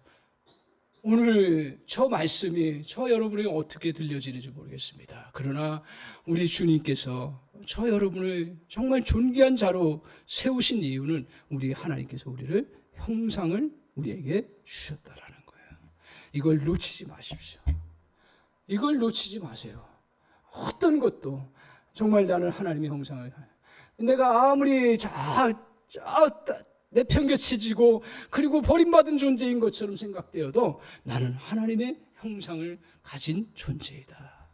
오늘 저 말씀이 저 여러분에게 어떻게 들려지는지 모르겠습니다. 그러나 우리 주님께서 저 여러분을 정말 존귀한 자로 세우신 이유는 우리 하나님께서 우리를 형상을 우리에게 주셨다라는 거예요. 이걸 놓치지 마십시오. 이걸 놓치지 마세요. 어떤 것도 정말 나는 하나님의 형상을, 내가 아무리 내팽개쳐지고 그리고 버림받은 존재인 것처럼 생각되어도 나는 하나님의 형상을 가진 존재이다.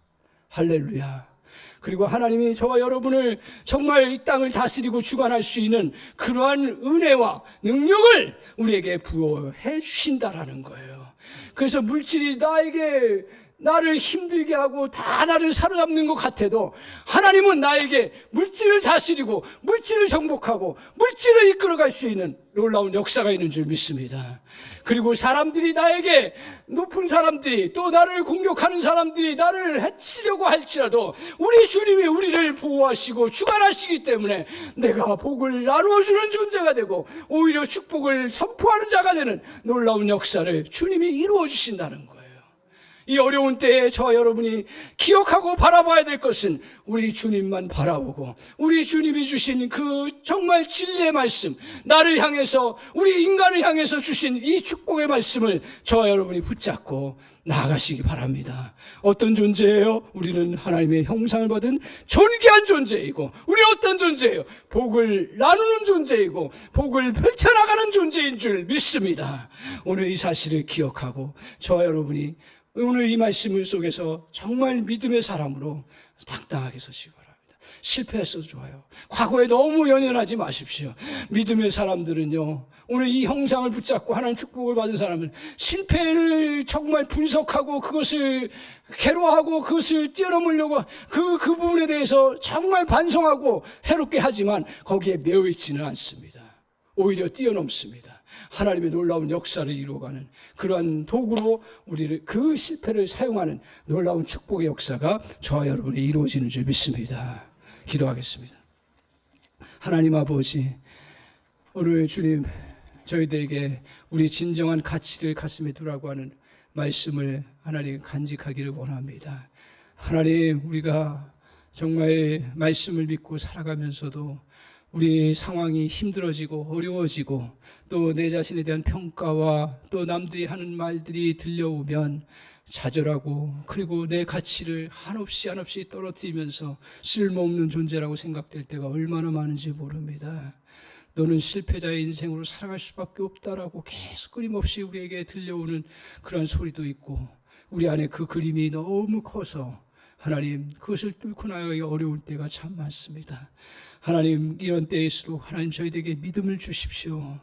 할렐루야. 그리고 하나님이 저와 여러분을 정말 이 땅을 다스리고 주관할 수 있는 그러한 은혜와 능력을 우리에게 부어해 주신다라는 거예요. 그래서 물질이 나를 힘들게 하고 다 나를 사로잡는 것 같아도 하나님은 나에게 물질을 다스리고 물질을 정복하고 물질을 이끌어갈 수 있는 놀라운 역사가 있는 줄 믿습니다. 그리고 사람들이 나에게, 높은 사람들이 또 나를 공격하는 사람들이 나를 해치려고 할지라도 우리 주님이 우리를 보호하시고 주관하시기 때문에 내가 복을 나누어주는 존재가 되고 오히려 축복을 선포하는 자가 되는 놀라운 역사를 주님이 이루어 주신다는 거예요. 이 어려운 때에 저와 여러분이 기억하고 바라봐야 될 것은 우리 주님만 바라보고 우리 주님이 주신 그 정말 진리의 말씀, 나를 향해서, 우리 인간을 향해서 주신 이 축복의 말씀을 저와 여러분이 붙잡고 나아가시기 바랍니다. 어떤 존재예요? 우리는 하나님의 형상을 받은 존귀한 존재이고, 우리 어떤 존재예요? 복을 나누는 존재이고 복을 펼쳐나가는 존재인 줄 믿습니다. 오늘 이 사실을 기억하고 저와 여러분이 오늘 이 말씀을 속에서 정말 믿음의 사람으로 당당하게 서시기 바랍니다. 실패했어도 좋아요. 과거에 너무 연연하지 마십시오. 믿음의 사람들은요, 오늘 이 형상을 붙잡고 하나님 축복을 받은 사람은 실패를 정말 분석하고 그것을 괴로워하고 그것을 뛰어넘으려고 그 부분에 대해서 정말 반성하고 새롭게 하지만 거기에 매여 있지는 않습니다. 오히려 뛰어넘습니다. 하나님의 놀라운 역사를 이루어가는 그러한 도구로 우리를, 그 실패를 사용하는 놀라운 축복의 역사가 저와 여러분이 이루어지는 줄 믿습니다. 기도하겠습니다. 하나님 아버지, 오늘 주님 저희들에게 우리 진정한 가치를 가슴에 두라고 하는 말씀을 하나님 간직하기를 원합니다. 하나님, 우리가 정말 말씀을 믿고 살아가면서도 우리 상황이 힘들어지고 어려워지고 또 내 자신에 대한 평가와 또 남들이 하는 말들이 들려오면 좌절하고 그리고 내 가치를 한없이 떨어뜨리면서 쓸모없는 존재라고 생각될 때가 얼마나 많은지 모릅니다. 너는 실패자의 인생으로 살아갈 수밖에 없다라고 계속 끊임없이 우리에게 들려오는 그런 소리도 있고, 우리 안에 그 그림이 너무 커서 하나님 그것을 뚫고 나가기 어려울 때가 참 많습니다. 하나님, 이런 때일수록 하나님 저희에게 믿음을 주십시오.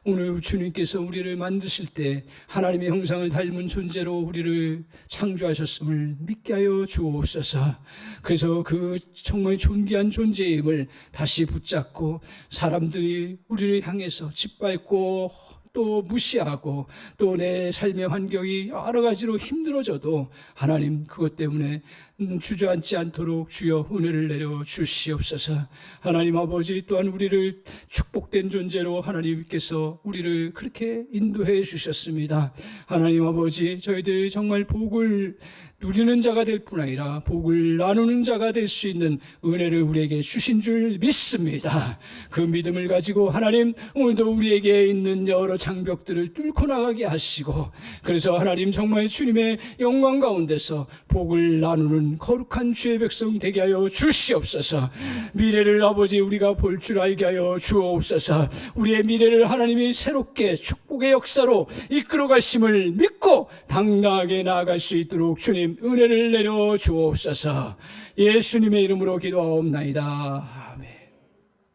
오늘 주님께서 우리를 만드실 때 하나님의 형상을 닮은 존재로 우리를 창조하셨음을 믿게 하여 주옵소서. 그래서 그 정말 존귀한 존재임을 다시 붙잡고 사람들이 우리를 향해서 짓밟고 또 무시하고 또 내 삶의 환경이 여러 가지로 힘들어져도 하나님 그것 때문에 주저앉지 않도록 주여 은혜를 내려 주시옵소서. 하나님 아버지, 또한 우리를 축복된 존재로 하나님께서 우리를 그렇게 인도해 주셨습니다. 하나님 아버지, 저희들 정말 복을 누리는 자가 될 뿐 아니라 복을 나누는 자가 될 수 있는 은혜를 우리에게 주신 줄 믿습니다. 그 믿음을 가지고 하나님, 오늘도 우리에게 있는 여러 장벽들을 뚫고 나가게 하시고, 그래서 하나님 정말 주님의 영광 가운데서 복을 나누는 거룩한 주의 백성 되게 하여 주시옵소서. 미래를 아버지 우리가 볼 줄 알게 하여 주옵소서. 우리의 미래를 하나님이 새롭게 축복의 역사로 이끌어 가심을 믿고 당당하게 나아갈 수 있도록 주님 은혜를 내려 주옵소서. 예수님의 이름으로 기도하옵나이다.